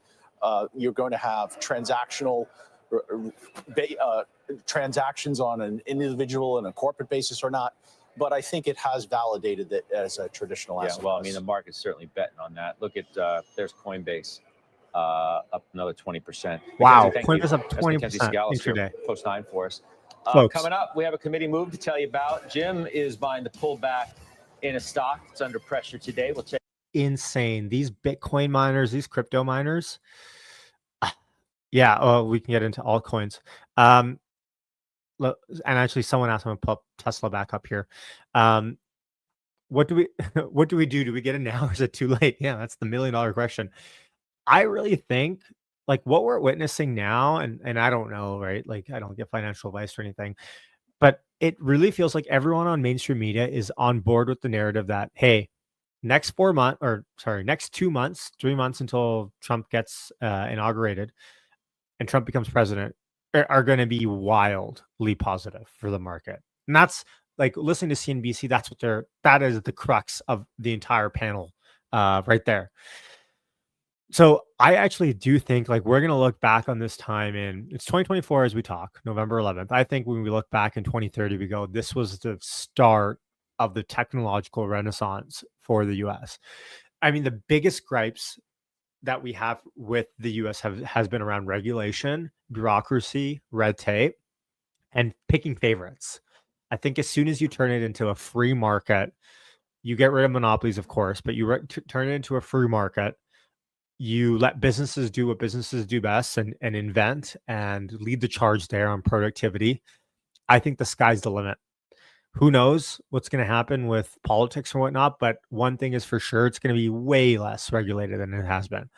you're going to have transactional transactions on an individual and a corporate basis or not. But I think it has validated that as a traditional asset. Well, I mean, the market's certainly betting on that. Look at, there's Coinbase. Up another 20%. Wow, Coinbase up 20% intraday. Post 9 for us. Folks. Coming up, we have a committee move to tell you about. Jim is buying the pullback in a stock. It's under pressure today. We'll check. Insane. These Bitcoin miners, these crypto miners. Yeah, we can get into altcoins. And actually, someone asked me to put Tesla back up here. What do we do? Do we get it now, or is it too late? Yeah, that's the $1 million question. I really think like what we're witnessing now, and I don't know, right? Like I don't get financial advice or anything, but it really feels like everyone on mainstream media is on board with the narrative that, hey, next 2 months, 3 months until Trump gets inaugurated and Trump becomes president are going to be wildly positive for the market. And that's like listening to CNBC. That is the crux of the entire panel right there. So I actually do think like we're going to look back on this time it's 2024 as we talk, November 11th. I think when we look back in 2030, we go, this was the start of the technological renaissance for the US. I mean, the biggest gripes that we have with the US has been around regulation, bureaucracy, red tape, and picking favorites. I think as soon as you turn it into a free market, you get rid of monopolies, of course, but you turn it into a free market. You let businesses do what businesses do best and invent and lead the charge there on productivity. I think the sky's the limit. Who knows what's going to happen with politics and whatnot, but one thing is for sure, it's going to be way less regulated than it has been.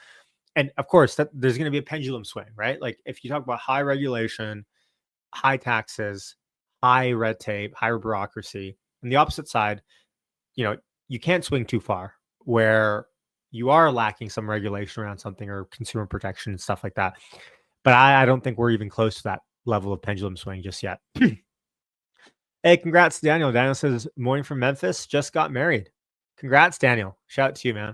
And of course, there's going to be a pendulum swing, right? Like if you talk about high regulation, high taxes, high red tape, higher bureaucracy, on the opposite side, you can't swing too far where you are lacking some regulation around something or consumer protection and stuff like that. But I don't think we're even close to that level of pendulum swing just yet. Hey, congrats, Daniel. Daniel says, morning from Memphis, just got married. Congrats, Daniel. Shout out to you, man.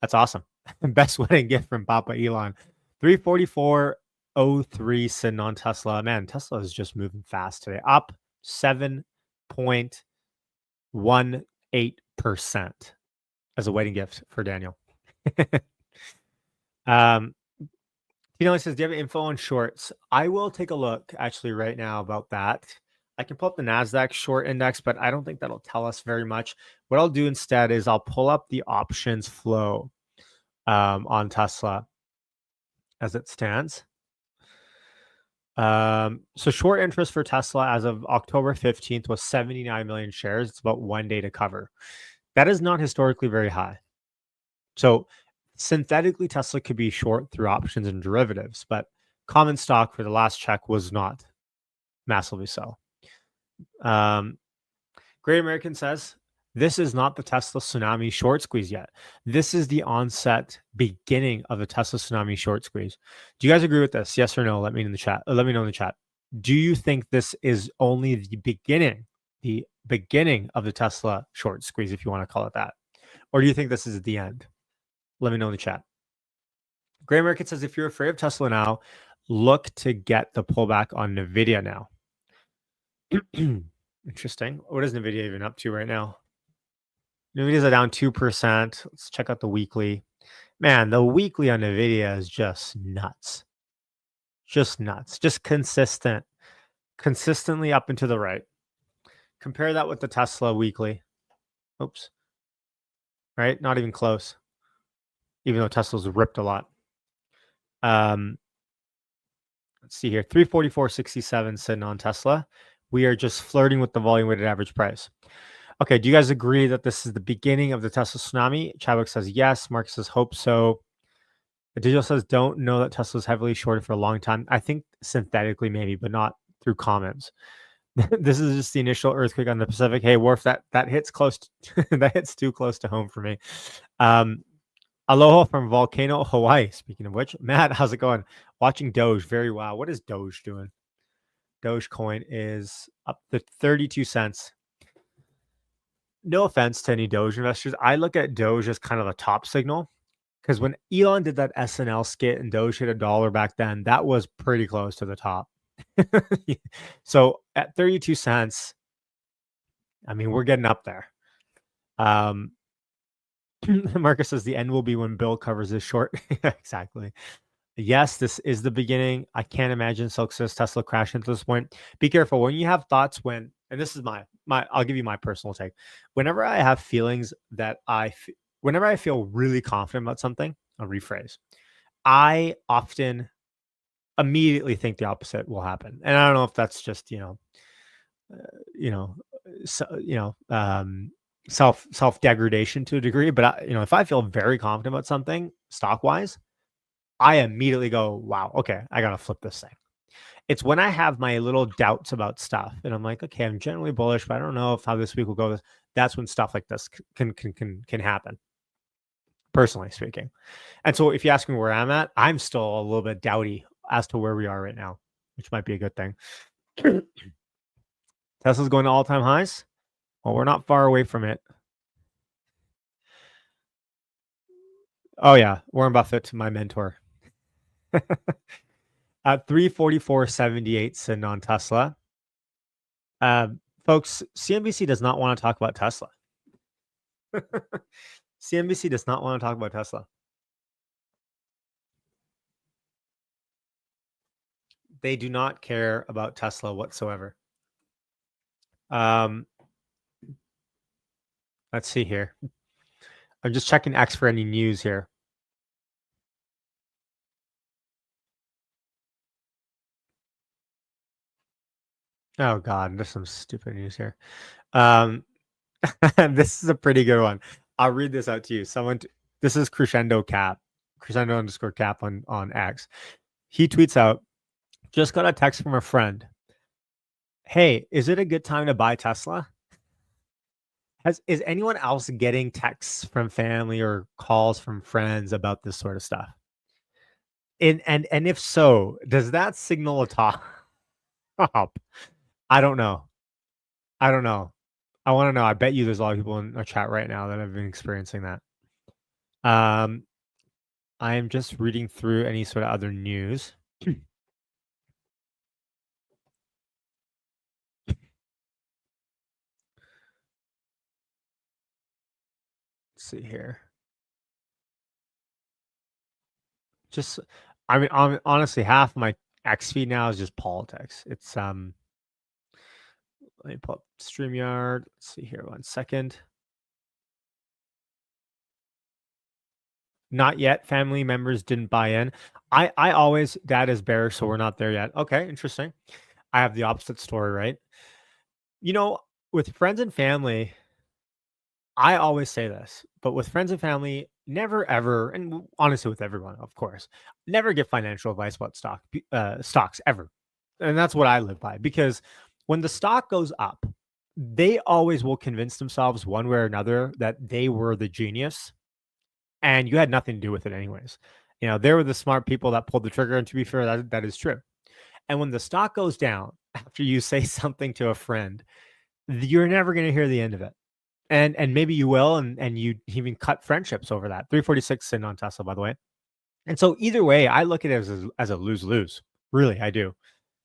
That's awesome. Best wedding gift from Papa Elon. 344.03 sitting on Tesla. Man, Tesla is just moving fast today. Up 7.18% as a wedding gift for Daniel. Says, do you have info on shorts? I will take a look actually right now about that. I can pull up the NASDAQ short index, but I don't think that'll tell us very much. What I'll do instead is I'll pull up the options flow on Tesla as it stands. So short interest for Tesla as of October 15th was 79 million shares. It's about 1 day to cover. That is not historically very high. So synthetically, Tesla could be short through options and derivatives, but common stock for the last check was not massively so. Great American says, this is not the Tesla tsunami short squeeze yet. This is the beginning of the Tesla tsunami short squeeze. Do you guys agree with this? Yes or no? Let me know in the chat. Do you think this is only the beginning of the Tesla short squeeze, if you want to call it that? Or do you think this is the end? Let me know in the chat. Great American says, if you're afraid of Tesla now, look to get the pullback on NVIDIA now. Interesting. What is NVIDIA even up to right now? NVIDIA's down 2%. Let's check out the weekly. Man, the weekly on NVIDIA is just nuts. Just nuts. Just consistently up and to the right. Compare that with the Tesla weekly. Oops. Right? Not even close. Even though Tesla's ripped a lot. Let's see here. 344.67 sitting on Tesla. We are just flirting with the volume weighted average price. Okay, do you guys agree that this is the beginning of the Tesla tsunami? Chadwick says yes. Marcus says hope so. Digital says don't know that Tesla's heavily shorted for a long time. I think synthetically maybe, but not through comments. This is just the initial earthquake on the Pacific. Hey, Worf, that hits close. That hits too close to home for me. Aloha from Volcano, Hawaii. Speaking of which, Matt, how's it going? Watching Doge. Very wow. What is Doge doing? Dogecoin is up to 32 cents. No offense to any Doge investors. I look at Doge as kind of a top signal because when Elon did that SNL skit and Doge hit $1 back then, that was pretty close to the top. So at 32 cents, I mean, we're getting up there. Marcus says the end will be when Bill covers his short. Exactly. Yes, this is the beginning. I can't imagine Silksys Tesla crashing to this point. Be careful when you have thoughts and this is my I'll give you my personal take. Whenever I have feelings that whenever I feel really confident about something, I'll rephrase. I often immediately think the opposite will happen. And I don't know if that's just, self-degradation to a degree, but if I feel very confident about something stock-wise, I immediately go, wow, okay, I got to flip this thing. It's when I have my little doubts about stuff and I'm like, okay, I'm generally bullish, but I don't know how this week will go. That's when stuff like this can happen, personally speaking. And so if you ask me where I'm at, I'm still a little bit doubty as to where we are right now, which might be a good thing. Tesla's going to all-time highs. Well, we're not far away from it. Oh, yeah. Warren Buffett, my mentor. At 344.78 sitting on Tesla. Folks, CNBC does not want to talk about Tesla. CNBC does not want to talk about Tesla. They do not care about Tesla whatsoever. Let's see here. I'm just checking X for any news here. Oh God, there's some stupid news here. This is a pretty good one. I'll read this out to you. This is Crescendo _ cap on X. He tweets out, just got a text from a friend. Hey, is it a good time to buy Tesla? Is anyone else getting texts from family or calls from friends about this sort of stuff? And if so, does that signal a top? I don't know. I want to know. I bet you there's a lot of people in our chat right now that have been experiencing that. I am just reading through any sort of other news. Let's see here. Just, I mean, honestly, half my X feed now is just politics. It's let me pull up StreamYard. Let's see here, 1 second. Not yet. Family members didn't buy in. I always, dad is bearish, so we're not there yet. Okay, interesting. I have the opposite story, right? You know, with friends and family, I always say this, but with friends and family, never ever, and honestly with everyone, of course, never get financial advice about stocks ever. And that's what I live by, because when the stock goes up, they always will convince themselves one way or another that they were the genius and you had nothing to do with it anyways. You know, they were the smart people that pulled the trigger. And to be fair, that is true. And when the stock goes down after you say something to a friend, you're never going to hear the end of it. And maybe you will, and you even cut friendships over that. 346 in on Tesla, by the way. And so either way, I look at it as a lose-lose. Really, I do.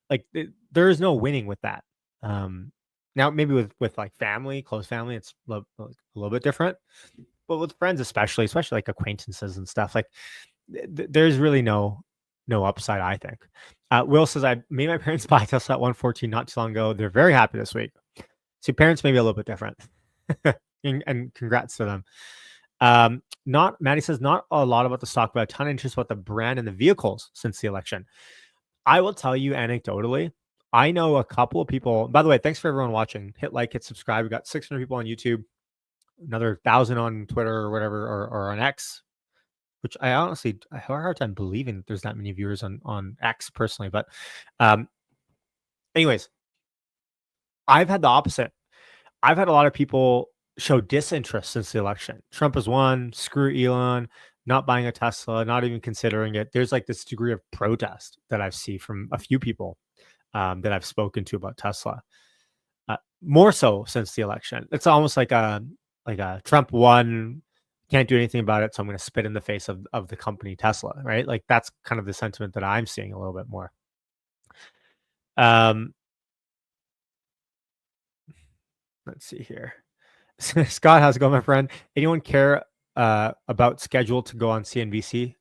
Like there is no winning with that. Now maybe with like family, close family, it's a little bit different. But with friends, especially like acquaintances and stuff, like there's really no upside, I think. Will says, I made my parents buy Tesla at 114 not too long ago. They're very happy this week. So parents may be a little bit different. and congrats to them. Maddie says, not a lot about the stock, but a ton of interest about the brand and the vehicles since the election. I will tell you anecdotally, I know a couple of people. By the way, thanks for everyone watching. Hit like, hit subscribe. We got 600 people on YouTube, another 1,000 on Twitter or whatever, or on X, which I honestly I have a hard time believing that there's that many viewers on X personally. But anyways, I've had the opposite. I've had a lot of people show disinterest since the election. Trump has won. Screw Elon. Not buying a Tesla. Not even considering it. There's like this degree of protest that I've seen from a few people that I've spoken to about Tesla. More so since the election. It's almost like a Trump won. Can't do anything about it, so I'm going to spit in the face of the company Tesla. Right? Like that's kind of the sentiment that I'm seeing a little bit more. Let's see here. Scott, how's it going, my friend? Anyone care about schedule to go on CNBC?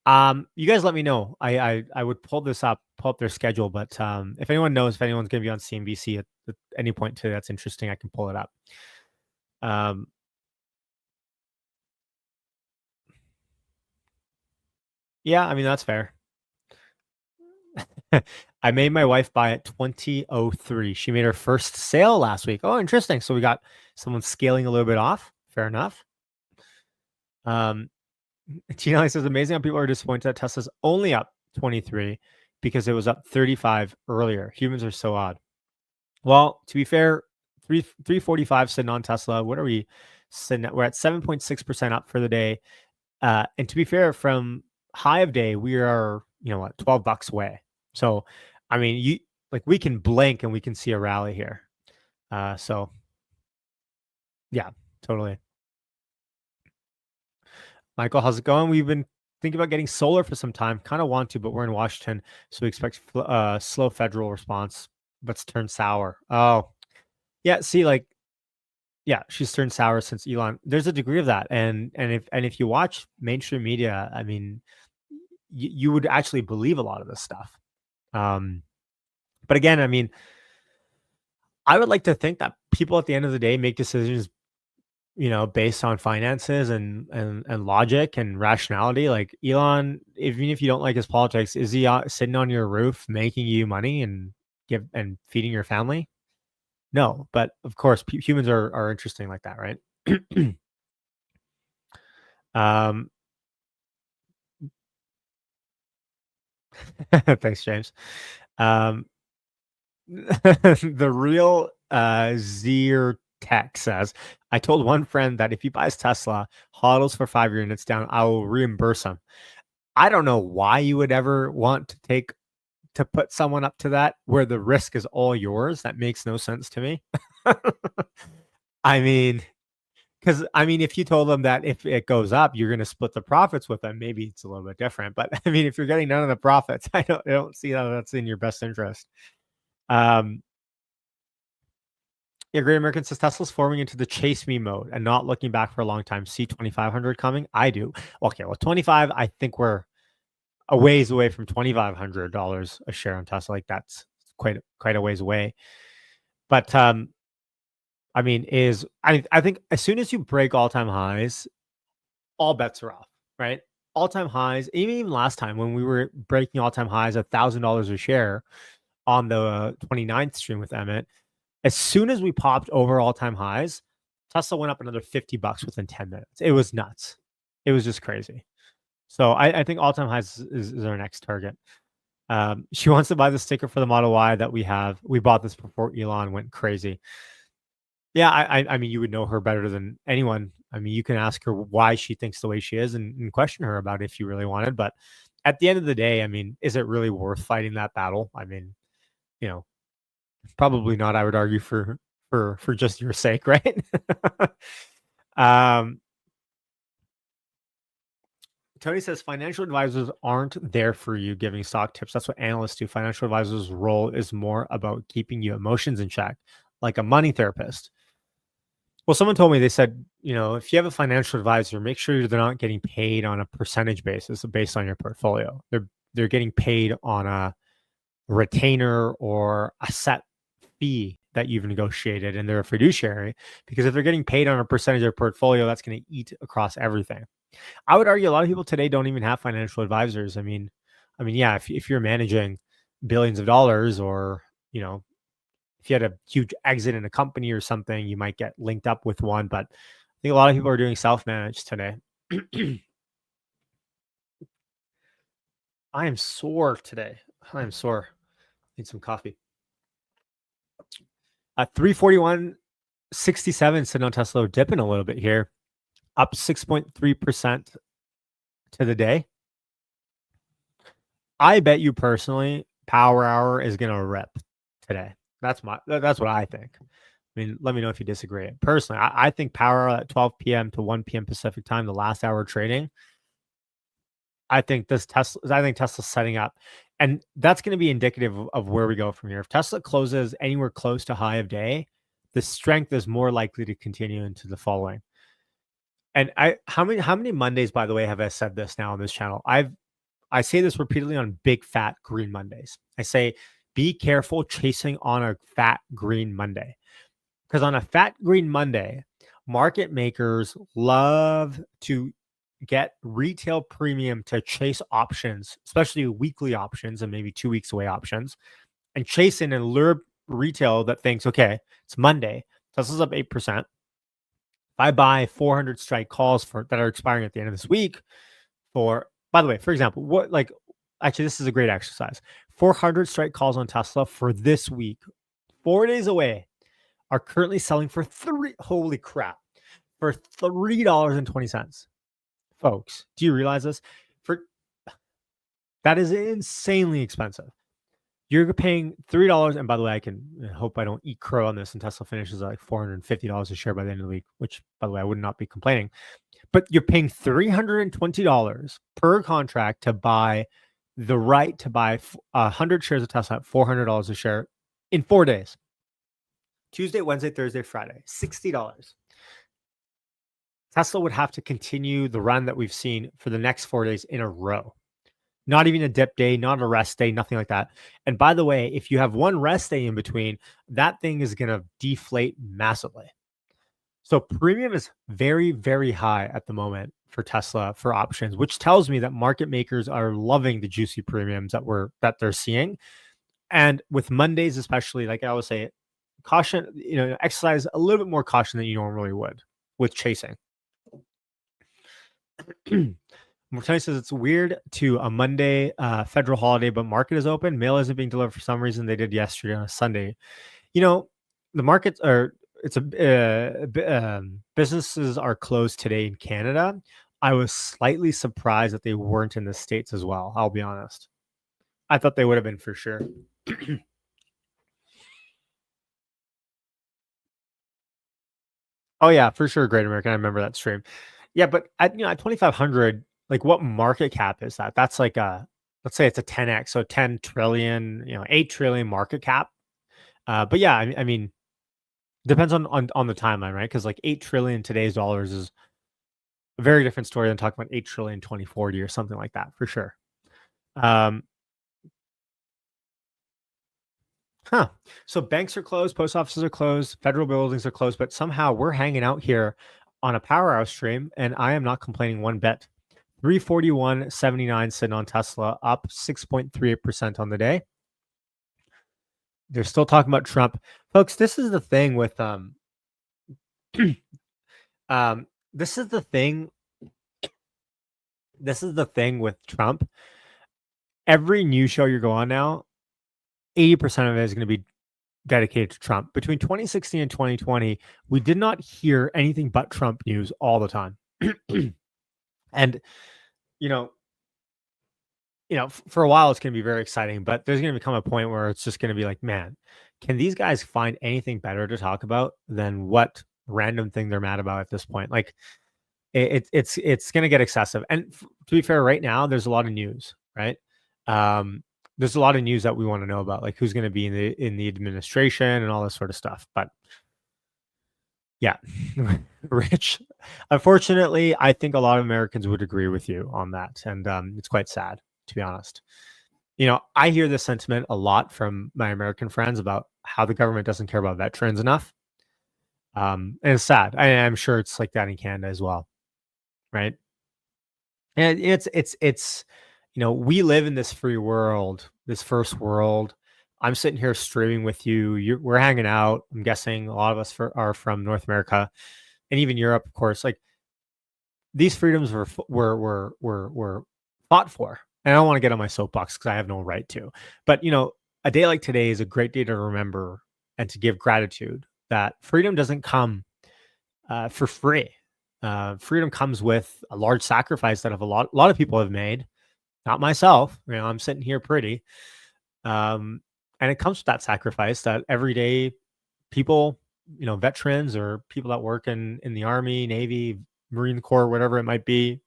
You guys let me know. I would pull up their schedule, but if anyone knows if anyone's going to be on CNBC at any point today, that's interesting. I can pull it up. Yeah, I mean that's fair. I made my wife buy at 2003. She made her first sale last week. Oh, interesting. So we got someone scaling a little bit off. Fair enough. Tina says, amazing how people are disappointed that Tesla's only up 23 because it was up 35 earlier. Humans are so odd. Well, to be fair, 345 sitting on Tesla. What are we sitting at? We're at 7.6% up for the day. And to be fair, from high of day, we are, $12 away. So, I mean, we can blink and we can see a rally here. So yeah, totally. Michael, how's it going? We've been thinking about getting solar for some time. Kind of want to, but we're in Washington, so we expect slow federal response, but it's turned sour. Oh, yeah. See, she's turned sour since Elon. There's a degree of that, and if you watch mainstream media, I mean, you would actually believe a lot of this stuff. But again, I mean, I would like to think that people at the end of the day make decisions based on finances and logic and rationality. Like Elon, even if you don't like his politics, is he sitting on your roof making you money and feeding your family? No, but of course, humans are interesting like that, right? Thanks, James. The real Zier Tech says, I told one friend that if he buys Tesla, hodls for 5 units down, I will reimburse him. I don't know why you would ever want to put someone up to that where the risk is all yours. That makes no sense to me. I mean, if you told them that if it goes up, you're going to split the profits with them, maybe it's a little bit different. But I mean, if you're getting none of the profits, I don't see how that's in your best interest. Great American says Tesla's forming into the chase me mode and not looking back for a long time. See 2,500 coming? I do. Okay, well, 25, I think we're a ways away from $2,500 a share on Tesla. Like that's quite a ways away. But I think as soon as you break all-time highs, all bets are off, right? All-time highs, even last time when we were breaking all-time highs, $1,000 a share on the 29th stream with Emmett. As soon as we popped over all-time highs, Tesla went up another $50 within 10 minutes. It was nuts. It was just crazy. So I think all-time highs is our next target. She wants to buy the sticker for the Model Y that we have. We bought this before Elon went crazy. Yeah, I mean, you would know her better than anyone. I mean, you can ask her why she thinks the way she is and question her about it if you really wanted. But at the end of the day, I mean, is it really worth fighting that battle? I mean, probably not. I would argue for just your sake, right? Tony says financial advisors aren't there for you giving stock tips. That's what analysts do. Financial advisors' role is more about keeping your emotions in check, like a money therapist. Well, someone told me, they said, if you have a financial advisor, make sure they're not getting paid on a percentage basis based on your portfolio. They're getting paid on a retainer or a set fee that you've negotiated, and they're a fiduciary, because if they're getting paid on a percentage of their portfolio, that's going to eat across everything. I would argue a lot of people today don't even have financial advisors. I mean, yeah, if you're managing billions of dollars, or if you had a huge exit in a company or something, you might get linked up with one. But I think a lot of people are doing self-managed today. I am sore today. I am sore. Need some coffee. 341.67 sitting on Tesla, dipping a little bit here, up 6.3% to the day. I bet you personally, Power Hour is going to rip today. That's what I think. I mean, let me know if you disagree. Personally, I think Power Hour at 12 p.m. to 1 p.m. Pacific time, the last hour trading, I think Tesla's setting up, and that's going to be indicative of where we go from here. If Tesla closes anywhere close to high of day, the strength is more likely to continue into the following. And how many Mondays, by the way, have I said this now on this channel? I say this repeatedly on big fat green Mondays. I say, be careful chasing on a fat green Monday, because on a fat green Monday, market makers love to get retail premium to chase options, especially weekly options and maybe 2 weeks away options, and chase in and lure retail that thinks, okay, it's Monday, Tesla's up 8%. If I buy 400 strike calls that are expiring at the end of this week by the way, for example, actually, this is a great exercise. 400 strike calls on Tesla for this week, 4 days away, are currently selling for holy crap, for $3.20. Folks, do you realize this? That is insanely expensive. You're paying $3, and by the way, I hope I don't eat crow on this, and Tesla finishes at like $450 a share by the end of the week, which, by the way, I would not be complaining. But you're paying $320 per contract to buy the right to buy 100 shares of Tesla at $400 a share in 4 days. Tuesday, Wednesday, Thursday, Friday, $60. Tesla would have to continue the run that we've seen for the next 4 days in a row. Not even a dip day, not a rest day, nothing like that. And by the way, if you have one rest day in between, that thing is going to deflate massively. So premium is very, very high at the moment for Tesla for options, which tells me that market makers are loving the juicy premiums that they're seeing. And with Mondays, especially, like I always say, caution, exercise a little bit more caution than you normally would with chasing. Mortani says it's weird to a Monday federal holiday, but market is open. Mail isn't being delivered for some reason. They did yesterday on a Sunday. The markets are. Businesses are closed today in Canada. I was slightly surprised that they weren't in the States as well. I'll be honest. I thought they would have been for sure. Oh yeah, for sure. Great American. I remember that stream. Yeah, but at 2,500, like what market cap is that? That's like let's say it's a 10x, so 10 trillion, 8 trillion market cap. But yeah, I mean, depends on the timeline, right? Because like 8 trillion today's dollars is a very different story than talking about 8 trillion 2040 or something like that, for sure. So banks are closed, post offices are closed, federal buildings are closed, but somehow we're hanging out here on a power hour stream, and I am not complaining one bit. 341.79 sitting on Tesla, up 6.38% on the day. They're still talking about Trump. Folks, this is the thing with this is the thing with Trump. Every news show you go on now, 80% of it is going to be dedicated to Trump. Between 2016 and 2020, we did not hear anything but Trump news all the time. And for a while it's going to be very exciting, but there's going to become a point where it's just going to be like, man, can these guys find anything better to talk about than what random thing they're mad about at this point? Like it's going to get excessive. And to be fair, right now there's a lot of news, right? There's a lot of news that we want to know about, like who's going to be in the administration and all this sort of stuff. But yeah, Rich, unfortunately, I think a lot of Americans would agree with you on that. And it's quite sad, to be honest. I hear this sentiment a lot from my American friends about how the government doesn't care about veterans enough. And it's sad. I'm sure it's like that in Canada as well. Right. And it's we live in this free world, this first world. I'm sitting here streaming with you. We're hanging out. I'm guessing a lot of us are from North America and even Europe, of course. Like these freedoms were fought for. And I don't want to get on my soapbox because I have no right to. But a day like today is a great day to remember and to give gratitude that freedom doesn't come for free. Freedom comes with a large sacrifice that a lot of people have made. Not myself. I'm sitting here pretty. And it comes with that sacrifice that everyday people, veterans or people that work in the Army, Navy, Marine Corps, whatever it might be,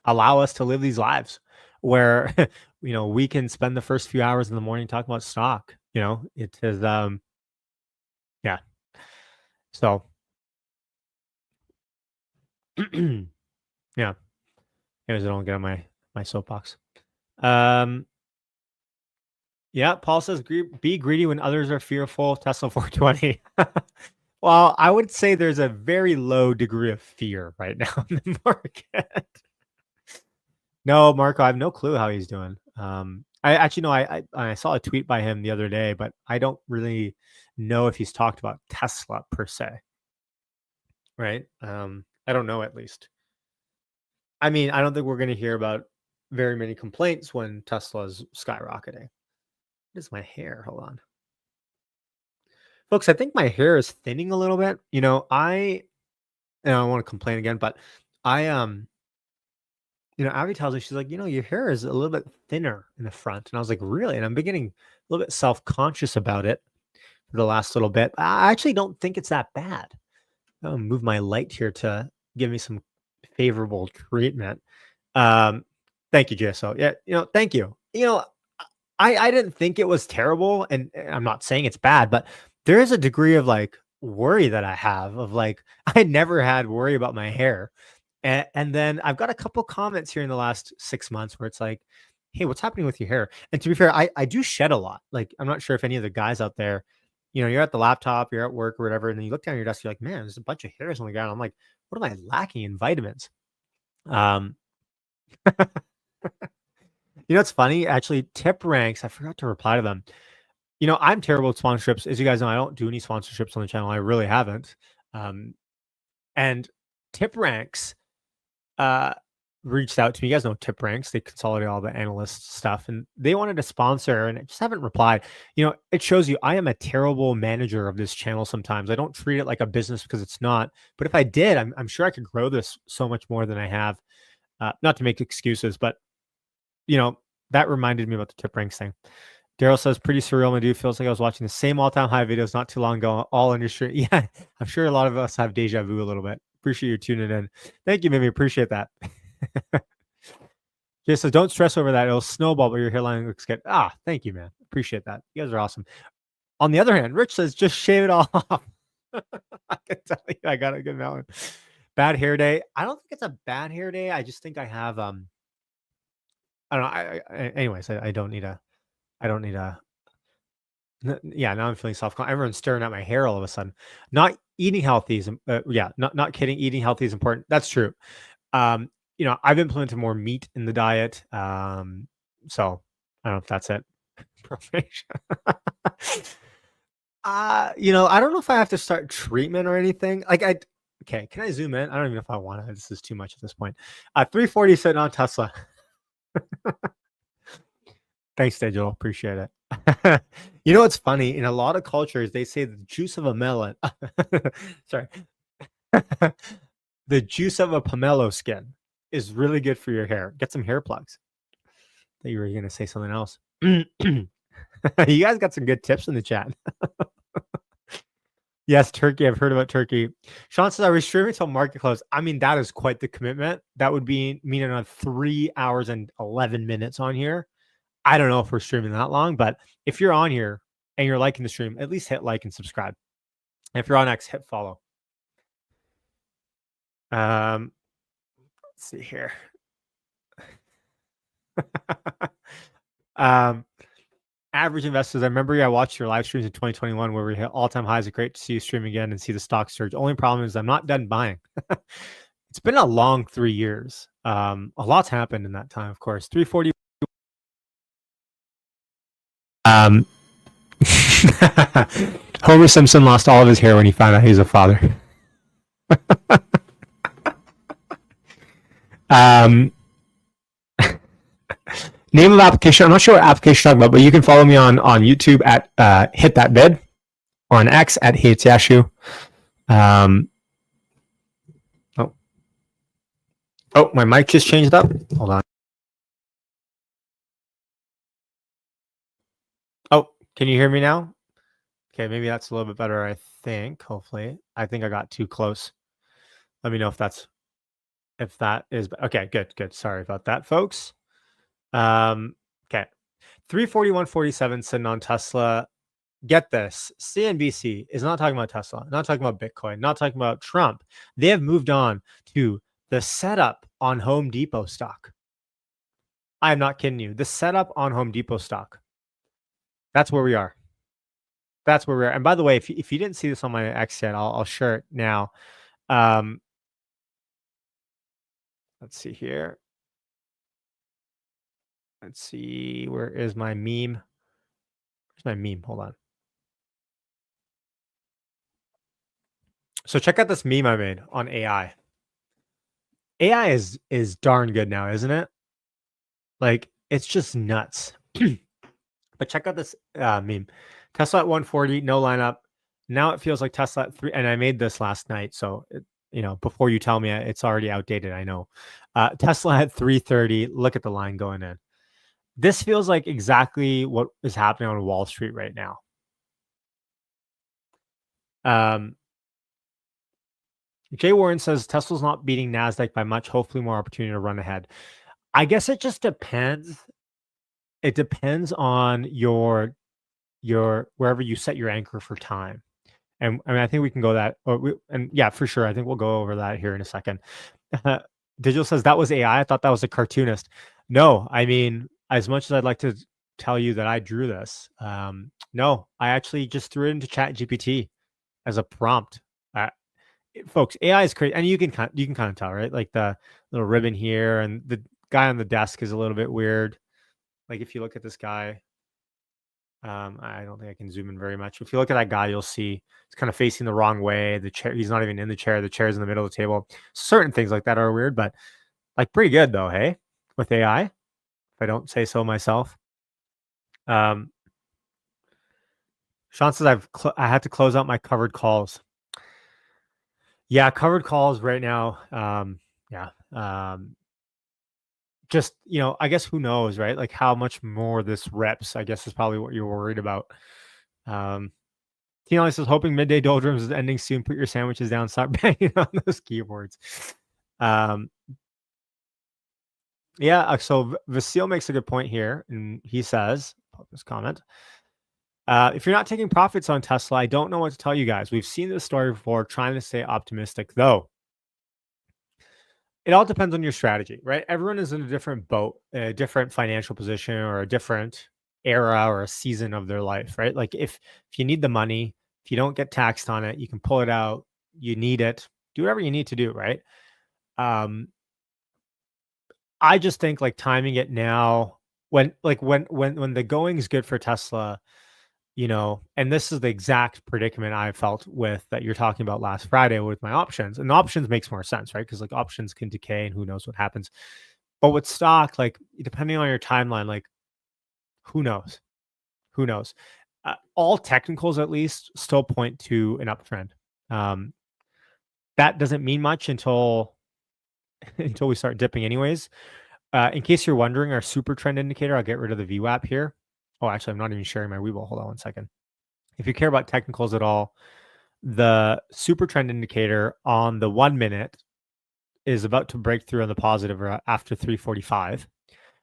allow us to live these lives where, we can spend the first few hours in the morning talking about stock. It is, yeah. So, yeah. Anyways, I don't get on my soapbox. Yeah, Paul says, be greedy when others are fearful. Tesla 420. Well, I would say there's a very low degree of fear right now in the market. No, Marco, I have no clue how he's doing. I actually know I saw a tweet by him the other day, but I don't really know if he's talked about Tesla per se. Right? I don't know, at least. I mean, I don't think we're going to hear about very many complaints when Tesla's skyrocketing. What is my hair? Hold on. Folks, I think my hair is thinning a little bit. I don't want to complain again, but Abby tells me, she's like, your hair is a little bit thinner in the front. And I was like, really? And I'm beginning a little bit self-conscious about it for the last little bit. I actually don't think it's that bad. I'll move my light here to give me some favorable treatment. Thank you, JSO. Yeah, thank you. I didn't think it was terrible, and I'm not saying it's bad, but there is a degree of like worry that I have of like, I never had worry about my hair. And then I've got a couple comments here in the last 6 months where it's like, hey, what's happening with your hair? And to be fair, I do shed a lot. Like, I'm not sure if any of the guys out there you're at the laptop, you're at work or whatever, and then you look down at your desk, you're like, man, there's a bunch of hairs on the ground. I'm like, what am I lacking in vitamins? It's funny, actually, tip ranks, I forgot to reply to them. I'm terrible at sponsorships. As you guys know, I don't do any sponsorships on the channel. I really haven't. And tip ranks reached out to me. You guys know tip ranks. They consolidate all the analyst stuff and they wanted to sponsor and I just haven't replied. It shows you I am a terrible manager of this channel sometimes. I don't treat it like a business because it's not. But if I did, I'm sure I could grow this so much more than I have. Not to make excuses, but that reminded me about the tip ranks thing. Daryl says, pretty surreal, my dude. Feels like I was watching the same all-time high videos not too long ago, all industry. Yeah, I'm sure a lot of us have deja vu a little bit. Appreciate you tuning in. Thank you, Mimi. Appreciate that. Jay says, don't stress over that. It'll snowball, but your hairline looks good. Thank you, man. Appreciate that. You guys are awesome. On the other hand, Rich says, just shave it all off. I can tell you, I got a good melon. Bad hair day. I don't think it's a bad hair day. I just think I have, I don't know. Anyways, I don't need a, yeah, now I'm feeling everyone's staring at my hair all of a sudden. Not eating healthy is, not kidding. Eating healthy is important. That's true. I've implemented more meat in the diet. So I don't know if that's it. I don't know if I have to start treatment or anything. Okay, can I zoom in? I don't even know if I want to. This is too much at this point. 340 sitting on Tesla. Thanks, Digital. Appreciate it. What's funny? In a lot of cultures, they say the juice of a melon. Sorry. The juice of a pomelo skin is really good for your hair. Get some hair plugs. I thought you were going to say something else. You guys got some good tips in the chat. Yes, Turkey. I've heard about Turkey. Sean says, are we streaming until market close? I mean, that is quite the commitment. That would mean on 3 hours and 11 minutes on here. I don't know if we're streaming that long, but if you're on here and you're liking the stream, at least hit like and subscribe. And if you're on X, hit follow. Let's see here. Average investors, I remember I watched your live streams in 2021 where we hit all-time highs. It's great to see you stream again and see the stock surge. Only problem is I'm not done buying. It's been a long 3 years. A lot's happened in that time, of course. 340. Homer Simpson lost all of his hair when he found out he's a father. Name of application. I'm not sure what application you're talking about, but you can follow me on YouTube at Hit That Bid or on X at Hates Yashu. Oh, my mic just changed up. Hold on. Oh, can you hear me now? Okay, maybe that's a little bit better, I think. Hopefully. I think I got too close. Let me know if that is okay, good. Sorry about that, folks. Okay. 341.47 sitting on Tesla. Get this. CNBC is not talking about Tesla, not talking about Bitcoin, not talking about Trump. They have moved on to the setup on Home Depot stock. I am not kidding you. The setup on Home Depot stock. That's where we are. That's where we are. And by the way, if you didn't see this on my X yet, I'll share it now. Let's see here. Let's see. Where is my meme? Where's my meme? Hold on. So check out this meme I made on AI. AI is darn good now, isn't it? Like, it's just nuts. But check out this meme. Tesla at 140, no lineup. Now it feels like Tesla at 3. And I made this last night. So, before you tell me it's already outdated, I know. Tesla at 330. Look at the line going in. This feels like exactly what is happening on Wall Street right now. Jay Warren says Tesla's not beating NASDAQ by much. Hopefully more opportunity to run ahead. I guess it just depends. It depends on your wherever you set your anchor for time. And I mean, I think we can go that. Yeah, for sure. I think we'll go over that here in a second. Digital says that was AI. I thought that was a cartoonist. No, I mean, as much as I'd like to tell you that I drew this. No, I actually just threw it into Chat GPT as a prompt. Folks, AI is crazy, and you can kind of tell, right? Like the little ribbon here, and the guy on the desk is a little bit weird. Like if you look at this guy, I don't think I can zoom in very much. If you look at that guy, you'll see he's kind of facing the wrong way. The chair, he's not even in the chair. The chair's in the middle of the table. Certain things like that are weird, but like pretty good though, hey, with AI, if I don't say so myself. Sean says I had to close out my covered calls. Yeah, covered calls right now. Just, I guess who knows, right? Like how much more this reps, I guess is probably what you're worried about. Tina says, hoping midday doldrums is ending soon. Put your sandwiches down. Stop banging on those keyboards. Yeah, so Vasil makes a good point here. And he says, this comment, if you're not taking profits on Tesla, I don't know what to tell you guys. We've seen this story before, trying to stay optimistic, though. It all depends on your strategy, right? Everyone is in a different boat, a different financial position, or a different era or a season of their life, right? Like if you need the money, if you don't get taxed on it, you can pull it out. You need it. Do whatever you need to do, right? I just think like timing it now when the going is good for Tesla, and this is the exact predicament I felt with that you're talking about last Friday with my options. And options makes more sense, right? Because like options can decay and who knows what happens. But with stock, like depending on your timeline, like who knows? Who knows? All technicals at least still point to an uptrend. That doesn't mean much until we start dipping anyways. In case you're wondering, our super trend indicator, I'll get rid of the VWAP here. Oh, actually, I'm not even sharing my Webull. Hold on one second. If you care about technicals at all, the super trend indicator on the 1 minute is about to break through on the positive after 345.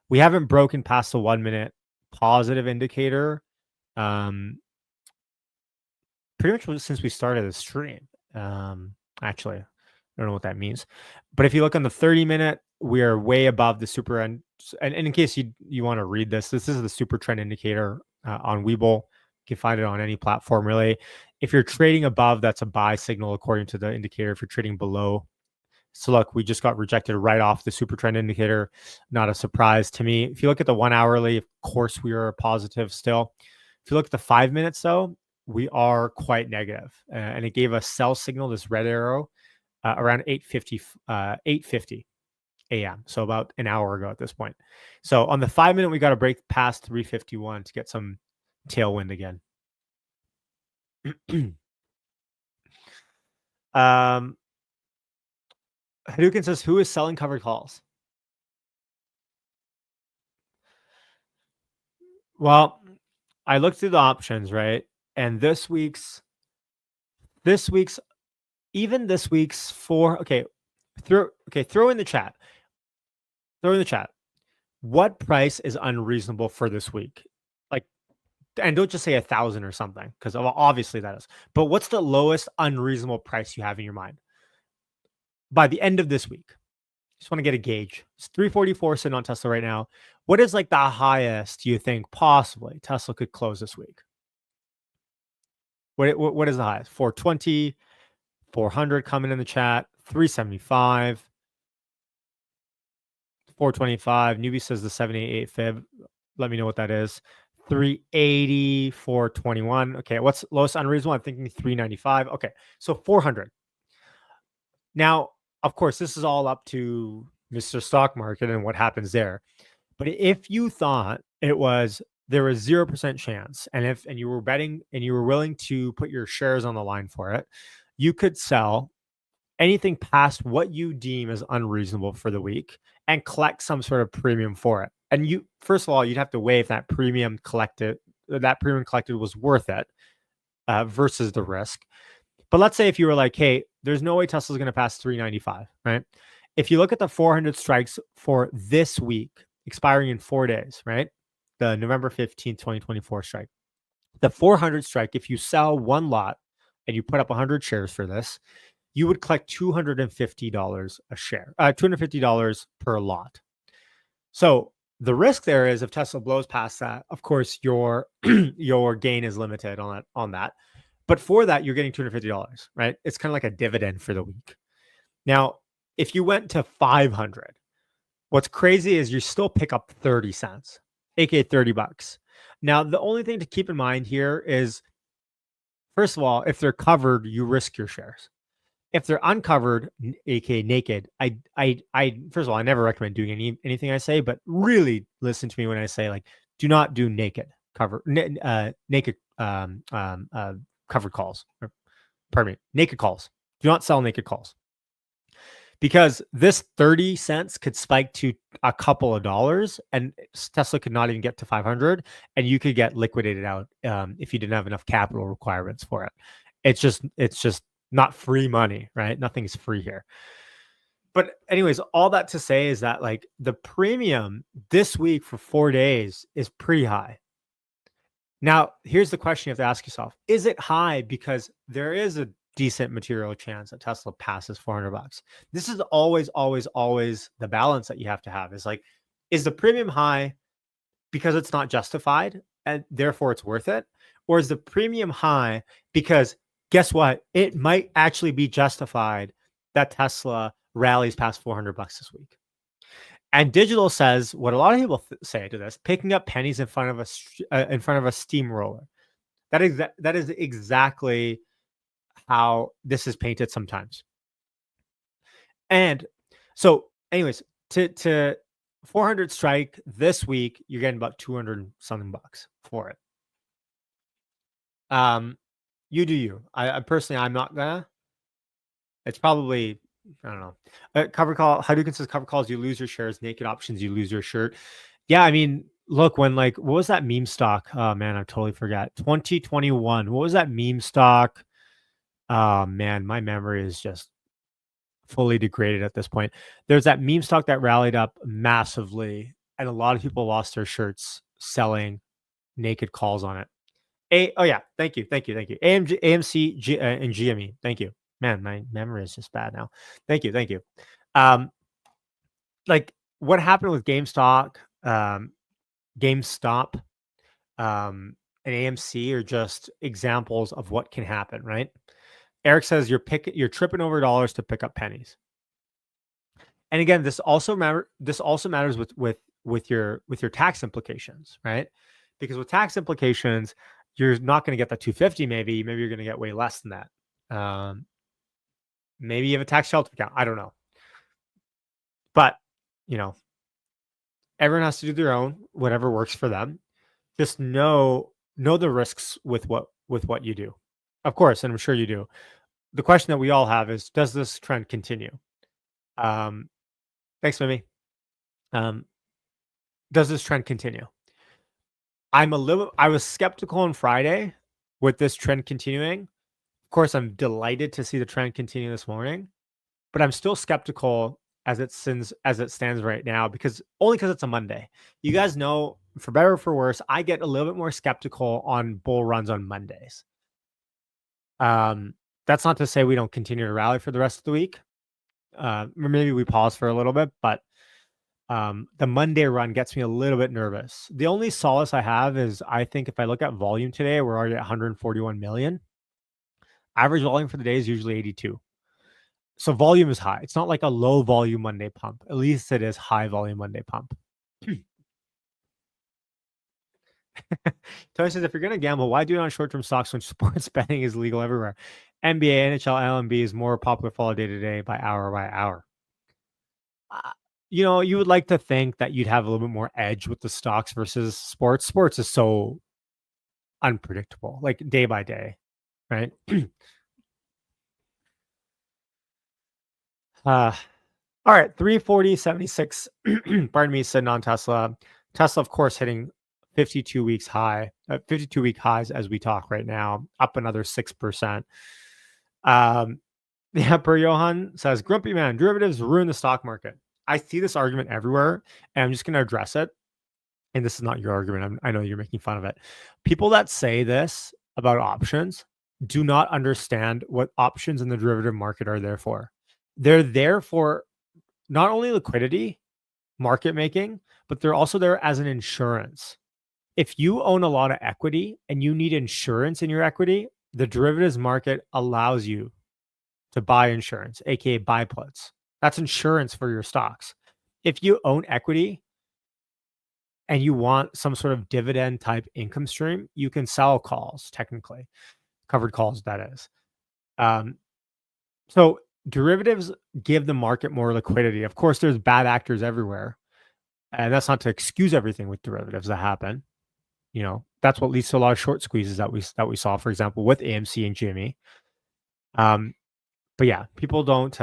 We haven't broken past the 1 minute positive indicator pretty much since we started the stream. Actually, I don't know what that means. But if you look on the 30 minute, we're way above the super end. And in case you want to read this is the super trend indicator on Webull. You can find it on any platform, really. If you're trading above, that's a buy signal according to the indicator. If you're trading below, so look, we just got rejected right off the super trend indicator. Not a surprise to me. If you look at the 1 hourly, of course, we are positive still. If you look at the 5 minutes, though, we are quite negative. And it gave a sell signal, this red arrow, around 8:50 a.m. So about an hour ago at this point. So on the 5 minute, we got to break past 351 to get some tailwind again. Hadouken says, who is selling covered calls? Well, I looked through the options, right? And this week's throw in the chat. Throw in the chat. What price is unreasonable for this week? Like, and don't just say 1,000 or something, because obviously that is. But what's the lowest unreasonable price you have in your mind by the end of this week? Just want to get a gauge. It's 344 sitting on Tesla right now. What is like the highest you think possibly Tesla could close this week? What is the highest? 420, 400 coming in the chat, 375. 425. Newbie says the 788 fib. Let me know what that is. 380, 421. Okay, what's lowest unreasonable? I'm thinking 395. Okay, so 400. Now, of course, this is all up to Mr. Stock Market and what happens there. But if you thought there was 0% chance, and you were betting and you were willing to put your shares on the line for it, you could sell anything past what you deem as unreasonable for the week and collect some sort of premium for it. And you, first of all, you'd have to weigh if that premium collected was worth it versus the risk. But let's say if you were like, hey, there's no way Tesla's going to pass 395, right? If you look at the 400 strikes for this week, expiring in 4 days, right? The November 15th, 2024 strike. The 400 strike, if you sell one lot and you put up 100 shares for this, you would collect $250 a share, $250 per lot. So the risk there is if Tesla blows past that, of course, your your gain is limited on that. But for that, you're getting $250, right? It's kind of like a dividend for the week. Now, if you went to 500, what's crazy is you still pick up 30 cents, aka $30. Now, the only thing to keep in mind here is, first of all, if they're covered, you risk your shares. If they're uncovered, aka naked, I first of all, I never recommend doing anything I say, but really listen to me when I say, like, do not do naked naked covered calls. Pardon me, naked calls. Do not sell naked calls, because this 30 cents could spike to a couple of dollars, and Tesla could not even get to 500, and you could get liquidated out if you didn't have enough capital requirements for it. It's just not free money, right? Nothing's free here. But anyways, all that to say is that, like, the premium this week for 4 days is pretty high. Now, here's the question you have to ask yourself. Is it high because there is a decent material chance that Tesla passes $400? This is always the balance that you have to have. Is like, is the premium high because it's not justified and therefore it's worth it? Or is the premium high because, guess what? It might actually be justified that Tesla rallies past $400 this week. And digital says what a lot of people say to this: picking up pennies in front of a steamroller. That is exactly how this is painted sometimes. And so, anyways, to 400 strike this week, you're getting about 200 something bucks for it. You do you. I personally, I'm not gonna. It's probably, I don't know. Cover call. Hadouken says cover calls, you lose your shares. Naked options, you lose your shirt. Yeah, I mean, look, when, like, what was that meme stock? Oh man, I totally forgot. 2021. What was that meme stock? Oh man, my memory is just fully degraded at this point. There's that meme stock that rallied up massively, and a lot of people lost their shirts selling naked calls on it. Oh yeah, thank you. AMC, and GME. Thank you. Man, my memory is just bad now. Thank you. Like, what happened with GameStop, and AMC are just examples of what can happen, right? Eric says you're tripping over dollars to pick up pennies. And again, this also matters with your tax implications, right? Because with tax implications, you're not going to get that 250. Maybe you're going to get way less than that. Maybe you have a tax shelter account. I don't know. But, everyone has to do their own, whatever works for them. Just know the risks with what you do. Of course, and I'm sure you do. The question that we all have is, does this trend continue? Thanks, Mimi. Does this trend continue? I was skeptical on Friday with this trend continuing. Of course, I'm delighted to see the trend continue this morning, but I'm still skeptical as it stands right now, because it's a Monday. You guys know, for better or for worse, I get a little bit more skeptical on bull runs on Mondays. That's not to say we don't continue to rally for the rest of the week. Maybe we pause for a little bit, but the Monday run gets me a little bit nervous. The only solace I have is, I think if I look at volume today, we're already at 141 million. Average volume for the day is usually 82. So volume is high. It's not like a low volume Monday pump. At least it is high volume Monday pump. Tony says, if you're going to gamble, why do it on short-term stocks when sports betting is legal everywhere? NBA, NHL, LNB is more popular follow day to day by hour. You would like to think that you'd have a little bit more edge with the stocks versus sports. Sports is so unpredictable, like day by day, right? All right, 340.76. Pardon me, said non-Tesla. Tesla, of course, hitting 52-week highs as we talk right now, up another 6%. Yeah, Per Johan says, Grumpy Man, derivatives ruin the stock market. I see this argument everywhere, and I'm just going to address it. And this is not your argument. I know you're making fun of it. People that say this about options do not understand what options in the derivative market are there for. They're there for not only liquidity, market making, but they're also there as an insurance. If you own a lot of equity and you need insurance in your equity, the derivatives market allows you to buy insurance, aka buy puts. That's insurance for your stocks. If you own equity and you want some sort of dividend type income stream, you can sell calls, technically, covered calls, that is. So derivatives give the market more liquidity. Of course, there's bad actors everywhere, and that's not to excuse everything with derivatives that happen. You know, that's what leads to a lot of short squeezes that we saw, for example, with AMC and GME. But yeah, people don't.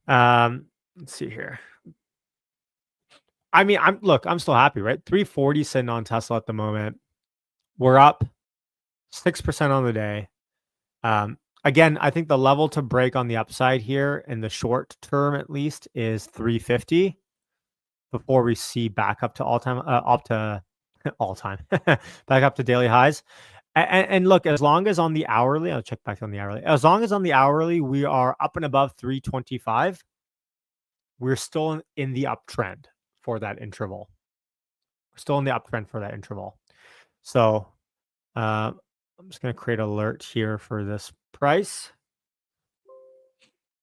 Let's see here. I mean, I'm still happy, right? 340 sitting on Tesla at the moment. We're up 6% on the day. Again, I think the level to break on the upside here in the short term, at least, is 350 before we see back up to back up to daily highs. And look, as long as on the hourly, I'll check back on the hourly. As long as on the hourly we are up and above 325, we're still in the uptrend for that interval. We're still in the uptrend for that interval. So I'm just going to create an alert here for this price.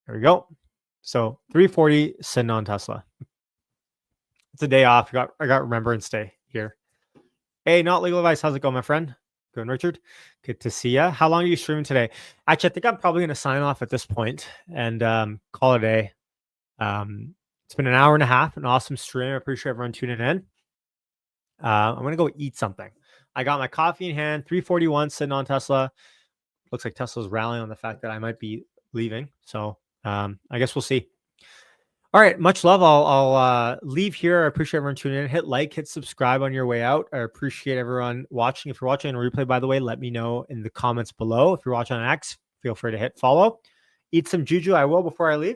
There we go. So 340 sitting on Tesla. It's a day off. I got Remembrance Day here. Hey, not legal advice. How's it going, my friend? Good, Richard. Good to see you. How long are you streaming today? Actually, I think I'm probably going to sign off at this point and call it a day. It's been an hour and a half, an awesome stream. I appreciate everyone tuning in. I'm going to go eat something. I got my coffee in hand, 341 sitting on Tesla. Looks like Tesla's rallying on the fact that I might be leaving. So I guess we'll see. All right. Much love. I'll leave here. I appreciate everyone tuning in. Hit like, hit subscribe on your way out. I appreciate everyone watching. If you're watching on a replay, by the way, let me know in the comments below. If you're watching on X, feel free to hit follow. Eat some juju. I will before I leave.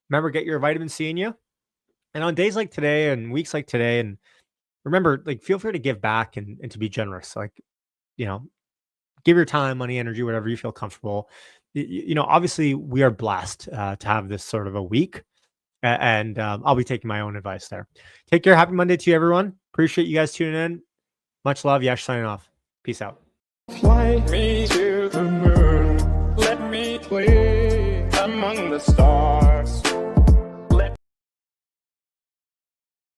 Remember, get your vitamin C in you. And on days like today and weeks like today, and remember, like, feel free to give back and to be generous. Like, you know, give your time, money, energy, whatever you feel comfortable. You know, obviously we are blessed to have this sort of a week, and I'll be taking my own advice there. Take care. Happy Monday to you, everyone. Appreciate you guys tuning in. Much love. Yash signing off. Peace out. Fly me to the moon. Let me play among the stars.